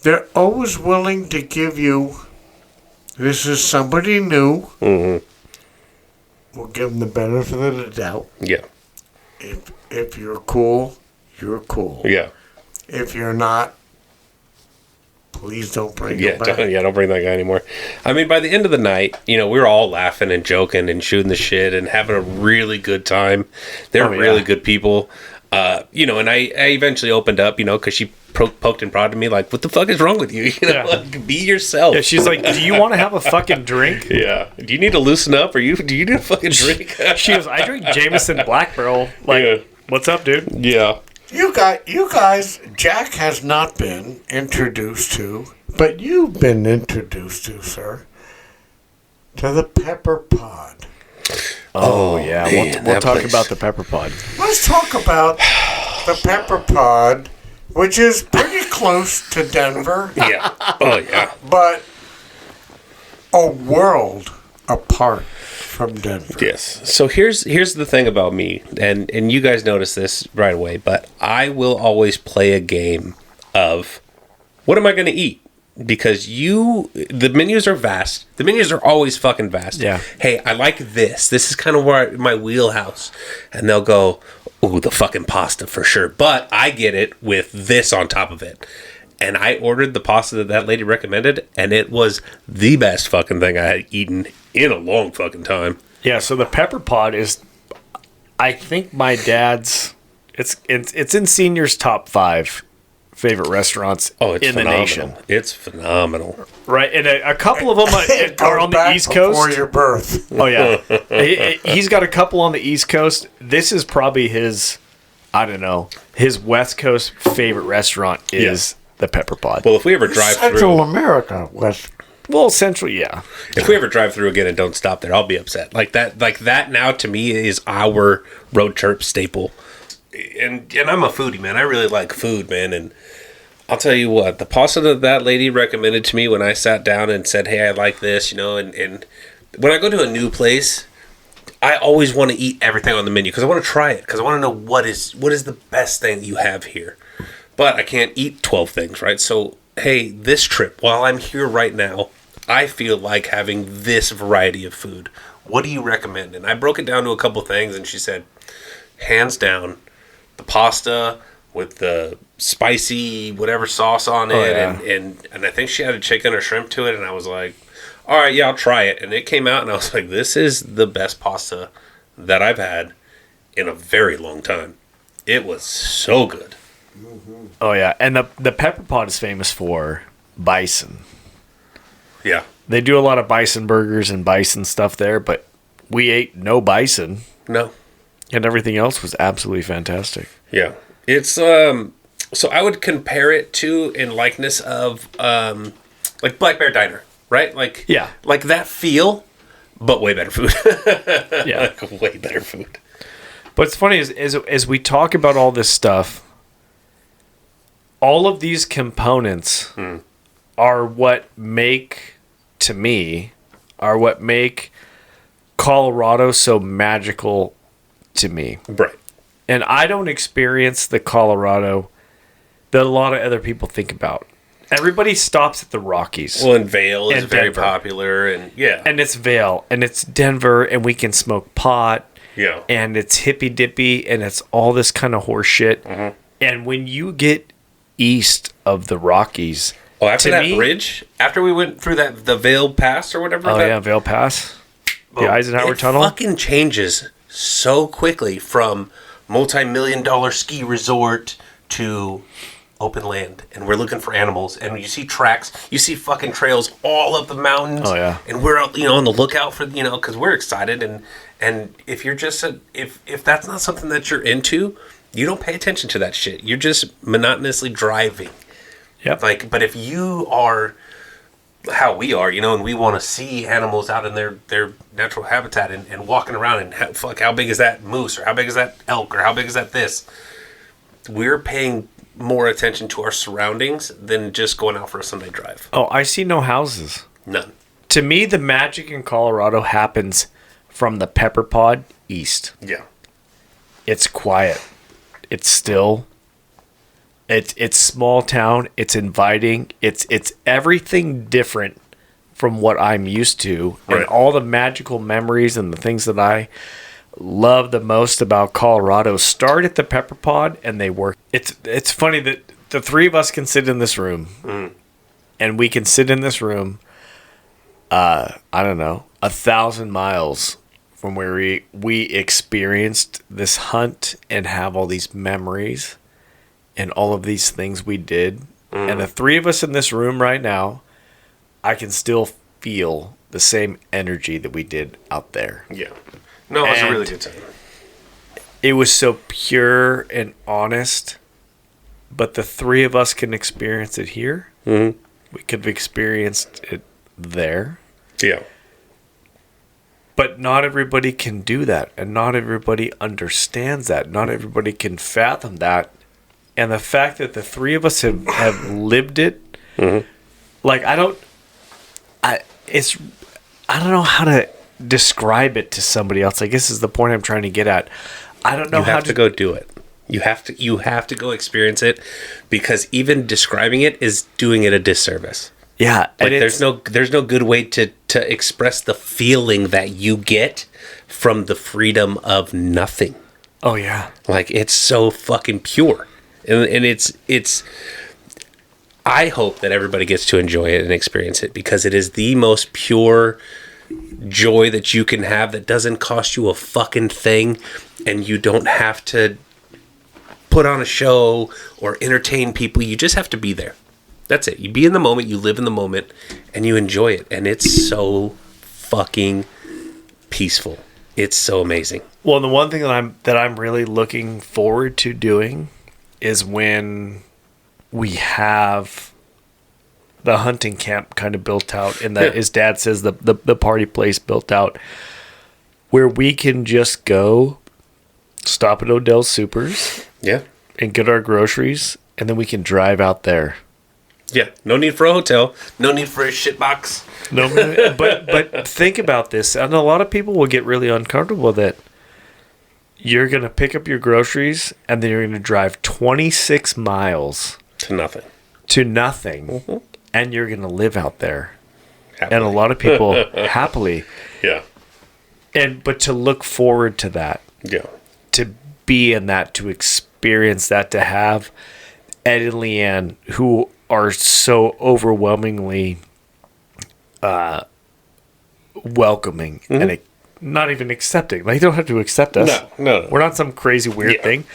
they're always willing to give you, this is somebody new. Mm-hmm. We'll give them the benefit of the doubt. Yeah. If you're cool, you're cool. Yeah. If you're not, please don't bring Yeah, it back. don't bring that guy anymore. I mean, by the end of the night, we were all laughing and joking and shooting the shit and having a really good time. They're really good people. And I eventually opened up, because she poked and prodded me like, what the fuck is wrong with you? Like, be yourself. Yeah, she's like, do you want to have a fucking drink? Yeah. Do you need to loosen up, or do you need a fucking drink? She goes, I drink Jameson Black Barrel. Like, what's up, dude? Yeah. You guys, Jack has not been introduced to, but you've been introduced to, sir, to the Pepper Pod. Oh yeah, man, we'll that talk place. about the Pepper Pod. Let's talk about the Pepper Pod, which is pretty close to Denver, Yeah. Oh, yeah. but a world apart from Denver. Yes. So here's the thing about me, and you guys notice this right away, but I will always play a game of what am I going to eat? Because the menus are vast. The menus are always fucking vast. Yeah. Hey, I like this. This is kind of my wheelhouse. And they'll go, ooh, the fucking pasta for sure. But I get it with this on top of it. And I ordered the pasta that lady recommended, and it was the best fucking thing I had eaten in a long fucking time. Yeah, so the Pepper Pod is, I think my dad's. It's in Senior's top 5 favorite restaurants It's in the phenomenal. nation. It's phenomenal. Right, and a couple of them It are goes on the back East Coast. before your birth. Oh yeah, he's got a couple on the East Coast. This is probably his, I don't know, his West Coast favorite restaurant is the Pepper Pod. Well, if we ever drive Central through, America, West. Well, Central, yeah. if we ever drive through again and don't stop there, I'll be upset. Like that now to me is our road trip staple. And I'm a foodie, man. I really like food, man. And I'll tell you what, the pasta that lady recommended to me when I sat down and said, hey, I like this, and when I go to a new place, I always want to eat everything on the menu because I want to try it, because I want to know what is the best thing that you have here. But I can't eat 12 things, right? So, hey, this trip, while I'm here right now, I feel like having this variety of food. What do you recommend? And I broke it down to a couple things, and she said, hands down, the pasta with the spicy whatever sauce on it, and I think she added chicken or shrimp to it, and I was like, all right, yeah, I'll try it. And it came out, and I was like, this is the best pasta that I've had in a very long time. It was so good. Oh yeah, and the pepper pot is famous for bison. Yeah. They do a lot of bison burgers and bison stuff there, but we ate no bison. No. And everything else was absolutely fantastic. Yeah. It's so I would compare it to in likeness of like Black Bear Diner, right? Like Yeah. like that feel, but way better food. Yeah. Like way better food. But it's funny as we talk about all this stuff, all of these components are what make, to me, are what make Colorado so magical to me. Right. And I don't experience the Colorado that a lot of other people think about. Everybody stops at the Rockies. Well, and Vail is And very Denver. popular, and yeah. And it's Vail, and it's Denver, and we can smoke pot, Yeah. and it's hippy dippy, and it's all this kind of horse shit. Mm-hmm. And when you get east of the Rockies, Oh, after to that me- bridge, after we went through the Vail Pass or whatever. oh that, yeah, Vail Pass, the Oh, Eisenhower it Tunnel. fucking changes so quickly from multi-million-dollar ski resort to open land, and we're looking for animals, and you see tracks, you see fucking trails all up the mountains. Oh, yeah. And we're out, on the lookout for, because we're excited, and if you're just if that's not something that you're into, you don't pay attention to that shit. You're just monotonously driving. Yep. Like, but if you are how we are, and we want to see animals out in their natural habitat and walking around and how big is that moose, or how big is that elk, or how big is that this? We're paying more attention to our surroundings than just going out for a Sunday drive. Oh, I see no houses. None. To me, the magic in Colorado happens from the pepper pod east. Yeah. It's quiet. It's still. It's small town. It's inviting. It's everything different from what I'm used to, Right. and all the magical memories and the things that I love the most about Colorado start at the pepper pod, and they work. It's funny that the three of us can sit in this room, and we can sit in this room. I don't know, 1,000 miles from where we experienced this hunt and have all these memories and all of these things we did. And the three of us in this room right now, I can still feel the same energy that we did out there. Yeah. No, it was a really And- good time. It was so pure and honest, but the three of us can experience it here. Mm-hmm. We could have experienced it there. Yeah. But not everybody can do that, and not everybody understands that. Not everybody can fathom that. And the fact that the three of us have lived it, like I don't know how to describe it to somebody else. I guess is the point I'm trying to get at. I don't know You how have to go do it. You have to go experience it, because even describing it is doing it a disservice. Yeah, Like and there's no good way to express the feeling that you get from the freedom of nothing. oh yeah, Like it's so fucking pure, and it's. I hope that everybody gets to enjoy it and experience it, because it is the most pure joy that you can have that doesn't cost you a fucking thing, and you don't have to put on a show or entertain people. You just have to be there. That's it. You be in the moment, you live in the moment, and you enjoy it. And it's so fucking peaceful. It's so amazing. Well, the one thing that I'm really looking forward to doing is when we have the hunting camp kind of built out, and that his dad says the party place built out, where we can just go stop at Odell's Supers Yeah. and get our groceries, and then we can drive out there. Yeah. No need for a hotel. No need for a shit box. No, but think about this, and a lot of people will get really uncomfortable with it. You're gonna pick up your groceries, and then you're gonna drive 26 miles To nothing. to nothing, and you're gonna live out there. Happily. And a lot of people happily, Yeah. but to look forward to that, Yeah. to be in that, to experience that, to have Ed and Leanne, who are so overwhelmingly welcoming and not even accepting. Like, they don't have to accept us. No. We're not some crazy weird thing.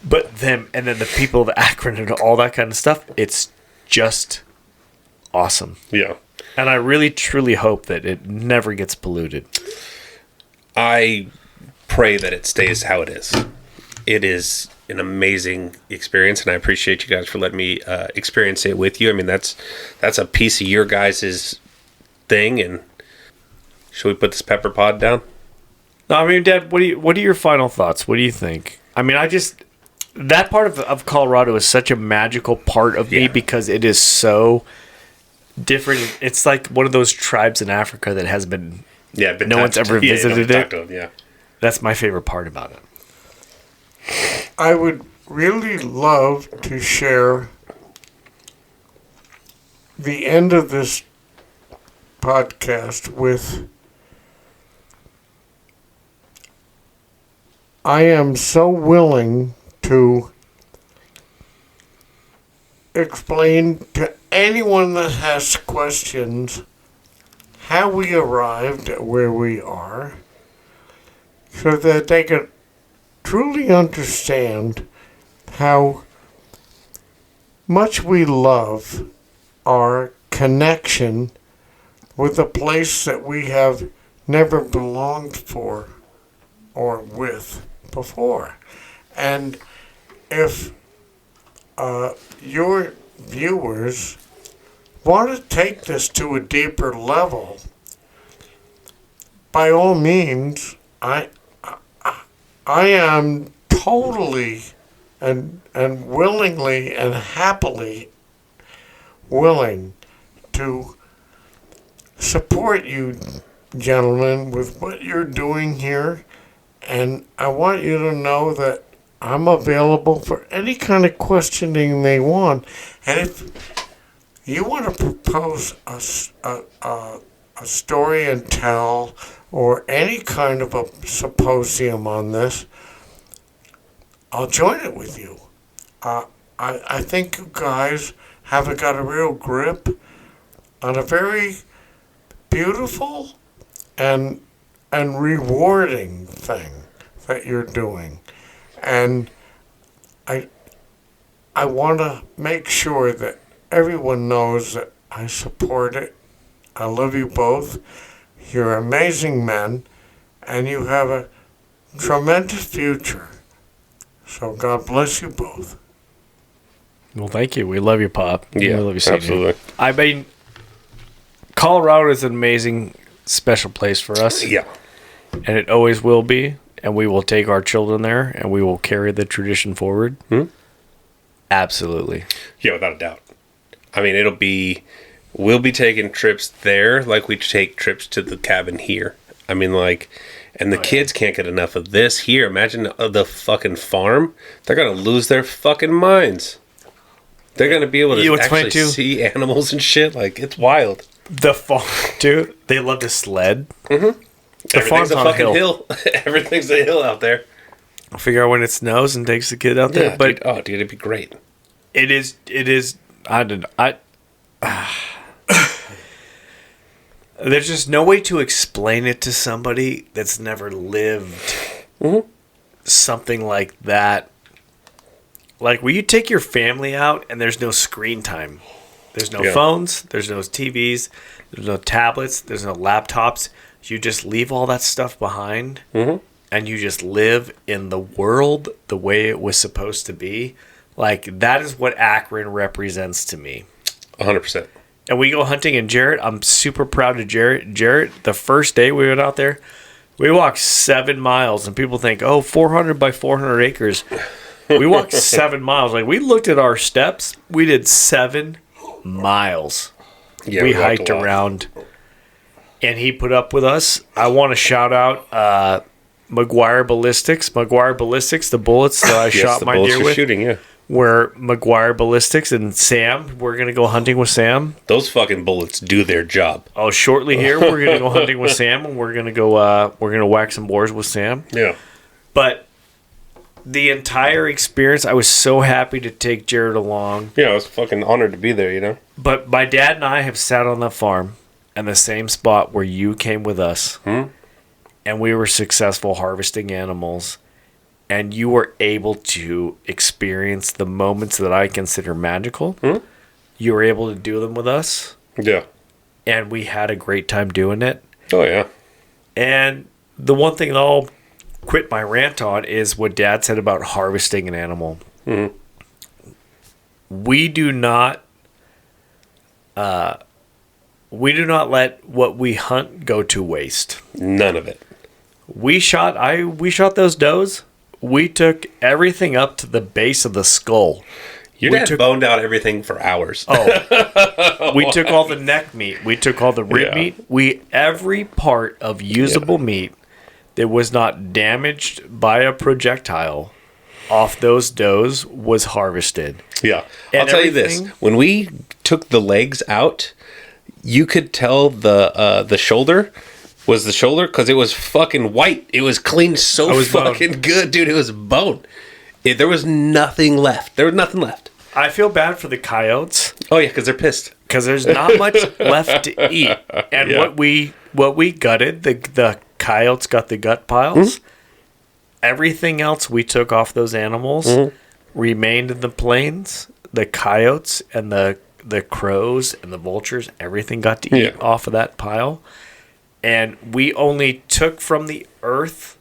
But them, and then the people of Akron and all that kind of stuff, it's just awesome. Yeah. And I really, truly hope that it never gets polluted. I pray that it stays how it is. It is an amazing experience, and I appreciate you guys for letting me experience it with you. I mean, that's a piece of your guys' thing, and should we put this pepper pod down? No, I mean, Dad, what are your final thoughts? What do you think? I mean, that part of Colorado is such a magical part of me because it is so different. It's like one of those tribes in Africa that has been no one's ever visited it. That's my favorite part about it. I would really love to share the end of this podcast with I am so willing to explain to anyone that has questions how we arrived at where we are so that they can truly understand how much we love our connection with a place that we have never belonged for or with before. And if your viewers want to take this to a deeper level, by all means, I am totally and willingly and happily willing to support you gentlemen with what you're doing here, and I want you to know that I'm available for any kind of questioning they want. And if you want to propose a story and tell or any kind of a symposium on this, I'll join it with you. I think you guys have got a real grip on a very beautiful and rewarding thing that you're doing. And I want to make sure that everyone knows that I support it. I love you both. You're amazing men, and you have a tremendous future. So God bless you both. Well, thank you. We love you, Pop. Yeah, we love you, absolutely. I mean, Colorado is an amazing, special place for us. Yeah. And it always will be. And we will take our children there, and we will carry the tradition forward. Absolutely. Yeah, without a doubt. I mean, we'll be taking trips there like we take trips to the cabin here. I mean, like, and the kids can't get enough of this here. Imagine the fucking farm. They're going to lose their fucking minds. They're going to be able to actually see animals and shit. Like, it's wild. The farm, dude, they love to sled. The farm's a on fucking a hill. Everything's a hill out there. I'll figure out when it snows and takes the kid out there. Yeah, but dude, it'd be great. It is. There's just no way to explain it to somebody that's never lived something like that. Like, where you take your family out and there's no screen time. There's no phones. There's no TVs. There's no tablets. There's no laptops. You just leave all that stuff behind and you just live in the world the way it was supposed to be. Like, that is what Akron represents to me. 100%. And we go hunting in Jerett. I'm super proud of Jerett. Jerett, the first day we went out there, we walked 7 miles. And people think, 400 by 400 acres. We walked 7 miles. Like, we looked at our steps. We did 7 miles. Yeah, we hiked around. And he put up with us. I want to shout out McGuire Ballistics. McGuire Ballistics, the bullets that I shot my deer with. Shooting, yeah. Where McGuire Ballistics and Sam, we're going to go hunting with Sam. Those fucking bullets do their job. Oh, shortly here, we're going to go hunting with Sam, and we're going to go, we're going to whack some boars with Sam. Yeah. But the entire experience, I was so happy to take Jerett along. Yeah, I was fucking honored to be there, you know? But my dad and I have sat on that farm and the same spot where you came with us, and we were successful harvesting animals, and you were able to experience the moments that I consider magical. You were able to do them with us. Yeah. And we had a great time doing it. Oh, yeah. And the one thing that I'll quit my rant on is what Dad said about harvesting an animal. We do not let what we hunt go to waste. None of it. We shot those does. We took everything up to the base of the skull. Your dad boned out everything for hours. We took all the neck meat. We took all the rib meat. Every part of usable meat that was not damaged by a projectile off those does was harvested. Yeah. And I'll tell you this. When we took the legs out, you could tell the shoulder was the shoulder because it was fucking white. It was clean so fucking good, dude. It was bone. There was nothing left. There was nothing left. I feel bad for the coyotes. Oh, yeah, because they're pissed. Because there's not much left to eat. And what we gutted, the coyotes got the gut piles. Everything else we took off those animals remained in the plains. The coyotes and the crows and the vultures, everything got to eat off of that pile. And we only took from the earth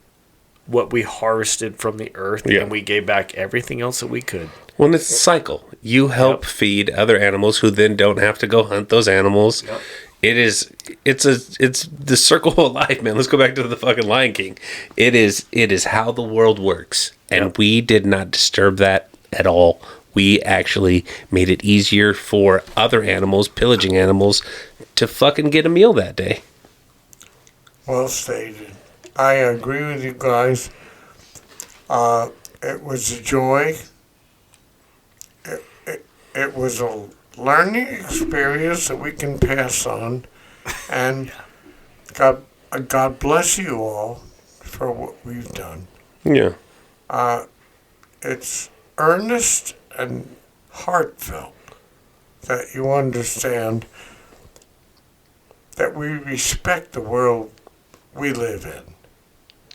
what we harvested from the earth, and we gave back everything else that we could. Well, it's a cycle. You help feed other animals who then don't have to go hunt those animals. It's the circle of life, man. Let's go back to the fucking Lion King. It is how the world works, and we did not disturb that at all. We actually made it easier for other animals, pillaging animals, to fucking get a meal that day. Well stated. I agree with you guys. It was a joy. It was a learning experience that we can pass on. And God bless you all for what we've done. Yeah. It's earnest and heartfelt that you understand that we respect the world we live in.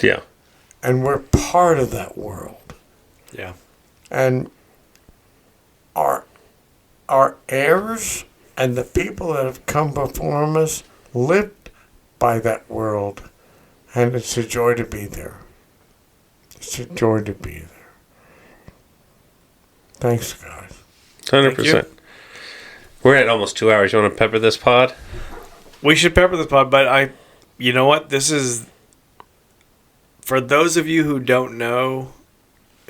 Yeah. And we're part of that world. Yeah. And our heirs and the people that have come before us lived by that world. And it's a joy to be there. It's a joy to be there. Thanks, guys. 100%. We're at almost 2 hours. You want to pepper this pod? We should pepper this pod, but you know what? This is, for those of you who don't know,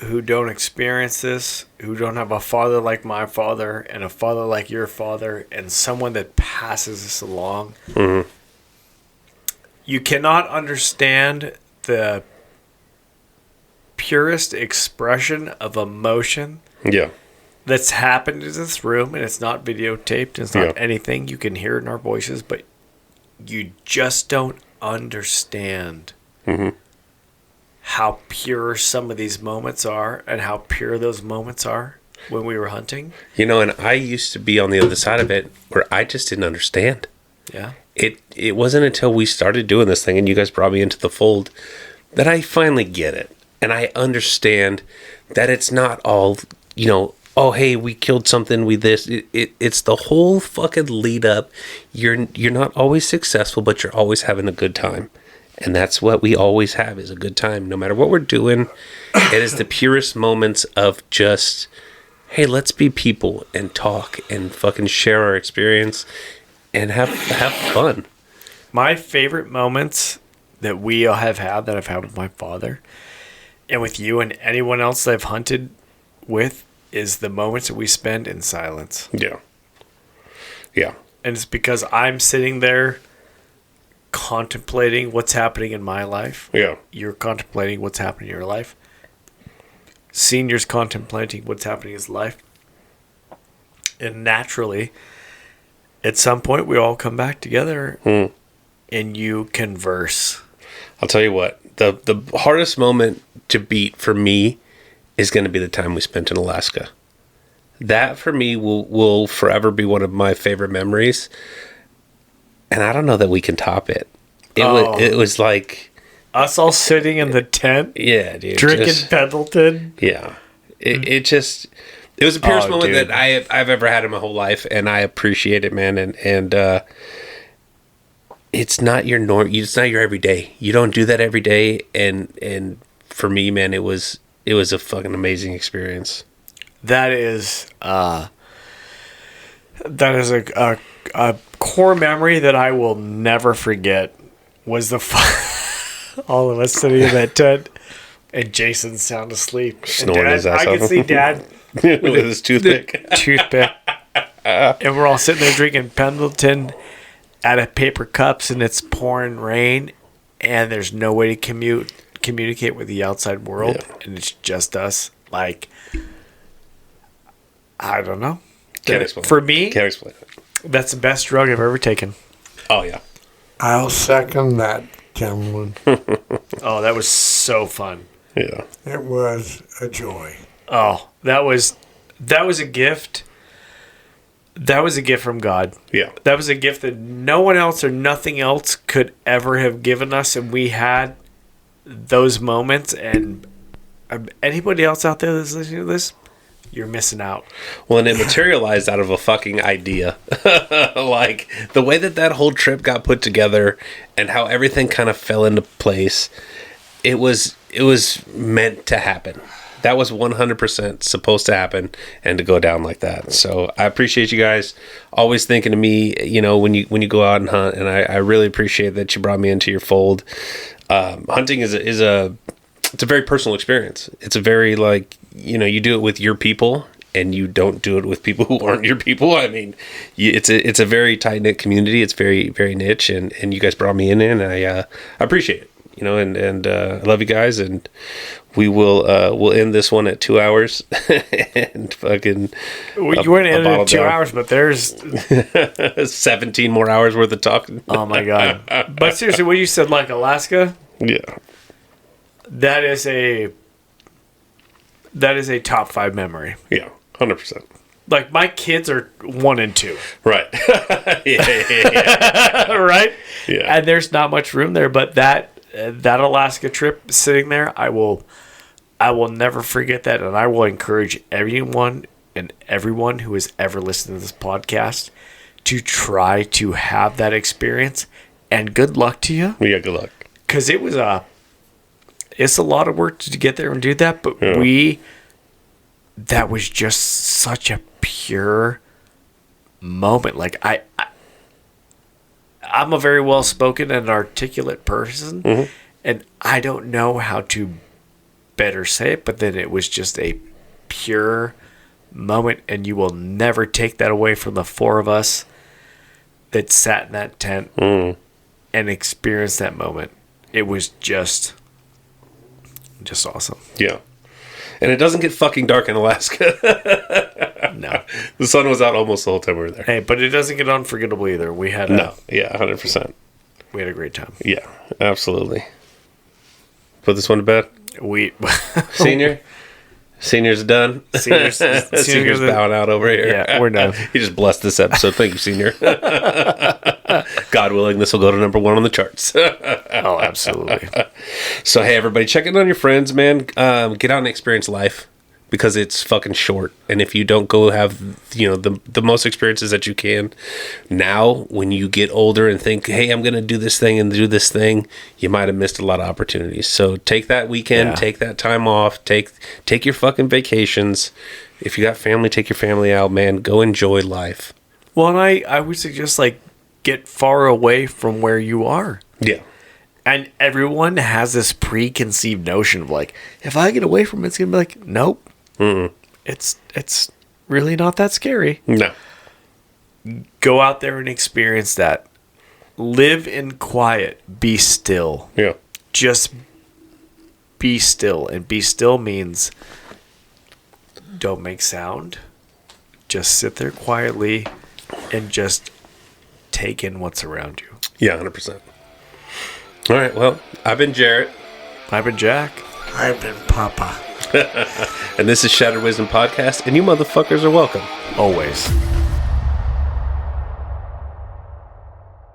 who don't experience this, who don't have a father like my father and a father like your father and someone that passes this along, you cannot understand the purest expression of emotion that's happened in this room, and it's not videotaped, it's not anything. You can hear it in our voices, but you just don't understand how pure some of these moments are and how pure those moments are when we were hunting. You know, and I used to be on the other side of it where I just didn't understand. Yeah. It wasn't until we started doing this thing and you guys brought me into the fold that I finally get it. And I understand that it's not all, you know, oh, hey, we killed something, we this. It's the whole fucking lead up. You're not always successful, but you're always having a good time. And that's what we always have, is a good time. No matter what we're doing, it is the purest moments of just, hey, let's be people and talk and fucking share our experience and have fun. My favorite moments that we all have had, that I've had with my father and with you and anyone else that I've hunted with, is the moments that we spend in silence. Yeah. Yeah. And it's because I'm sitting there contemplating what's happening in my life. Yeah. You're contemplating what's happening in your life. Senior's contemplating what's happening in his life. And naturally, at some point, we all come back together and you converse. I'll tell you what, the hardest moment to beat for me is going to be the time we spent in Alaska. That for me will forever be one of my favorite memories. And I don't know that we can top it. It was like us all sitting in the tent. Yeah, dude. Drinking Pendleton. Yeah. It was the purest moment that I've ever had in my whole life, and I appreciate it, man. And it's not your it's not your everyday. You don't do that every day, and for me, man, it was a fucking amazing experience. That is a core memory that I will never forget. Was all of us sitting in that tent, and Jason sound asleep, snoring his ass off. I could see Dad with his toothpick, and we're all sitting there drinking Pendleton out of paper cups, and it's pouring rain, and there's no way to communicate with the outside world, and it's just us. Like, I don't know. Can't explain. For me, can't explain it. That's the best drug I've ever taken. Oh yeah, I'll second that, gentlemen. Oh, that was so fun. Yeah, it was a joy. Oh, that was a gift. That was a gift from God. Yeah. That was a gift that no one else or nothing else could ever have given us, and we had those moments. And anybody else out there that's listening to this, you're missing out. Well, and it materialized out of a fucking idea. Like, the way that whole trip got put together and how everything kind of fell into place, it was meant to happen. That was 100% supposed to happen and to go down like that. So I appreciate you guys always thinking of me, you know, when you go out and hunt, and I really appreciate that you brought me into your fold. Hunting is a very personal experience. It's a very, like, you know, you do it with your people and you don't do it with people who aren't your people. I mean, it's a very tight-knit community. It's very, very niche, and you guys brought me in, and I appreciate it. You know, and I love you guys, and we'll end this one at 2 hours and fucking. You weren't in it 2 hours, but there's 17 more hours worth of talking. Oh my god! But seriously, what you said, like Alaska, yeah, that is a top 5 memory. Yeah, 100%. Like, my kids are 1 and 2. Right. yeah. Right. Yeah. And there's not much room there, but that Alaska trip sitting there, I will never forget that, and I will encourage everyone and everyone who has ever listened to this podcast to try to have that experience. And good luck to you. Yeah, good luck. Because it's a lot of work to get there and do that, but that was just such a pure moment. Like, I'm a very well-spoken and articulate person, and I don't know how to better say it, but then it was just a pure moment, and you will never take that away from the 4 of us that sat in that tent and experienced that moment. It was just awesome. Yeah. And it doesn't get fucking dark in Alaska. No. The sun was out almost the whole time we were there. Hey, but it doesn't get unforgettable either. We had yeah, 100%. We had a great time. Yeah, absolutely. Put this one to bed. Senior's done. Senior's bowing out over here. Yeah, we're done. He just blessed this episode. Thank you, Senior. God willing, this will go to number 1 on the charts. Oh, absolutely. So, hey, everybody, check in on your friends, man. Get out and experience life, because it's fucking short. And if you don't go have, you know, the most experiences that you can now, when you get older and think, hey, I'm going to do this thing and do this thing, you might have missed a lot of opportunities. So take that weekend, take that time off, take your fucking vacations. If you got family, take your family out, man. Go enjoy life. Well, and I would suggest, like, get far away from where you are. Yeah. And everyone has this preconceived notion of, like, if I get away from it, it's going to be like, nope. It's really not that scary. No. Go out there and experience that. Live in quiet. Be still. Yeah. Just be still. And be still means don't make sound. Just sit there quietly and just take in what's around you. Yeah, 100%. All right, well, I've been Jarrett. I've been Jack. I've been Papa. And this is Shattered Wisdom Podcast, and you motherfuckers are welcome. Always.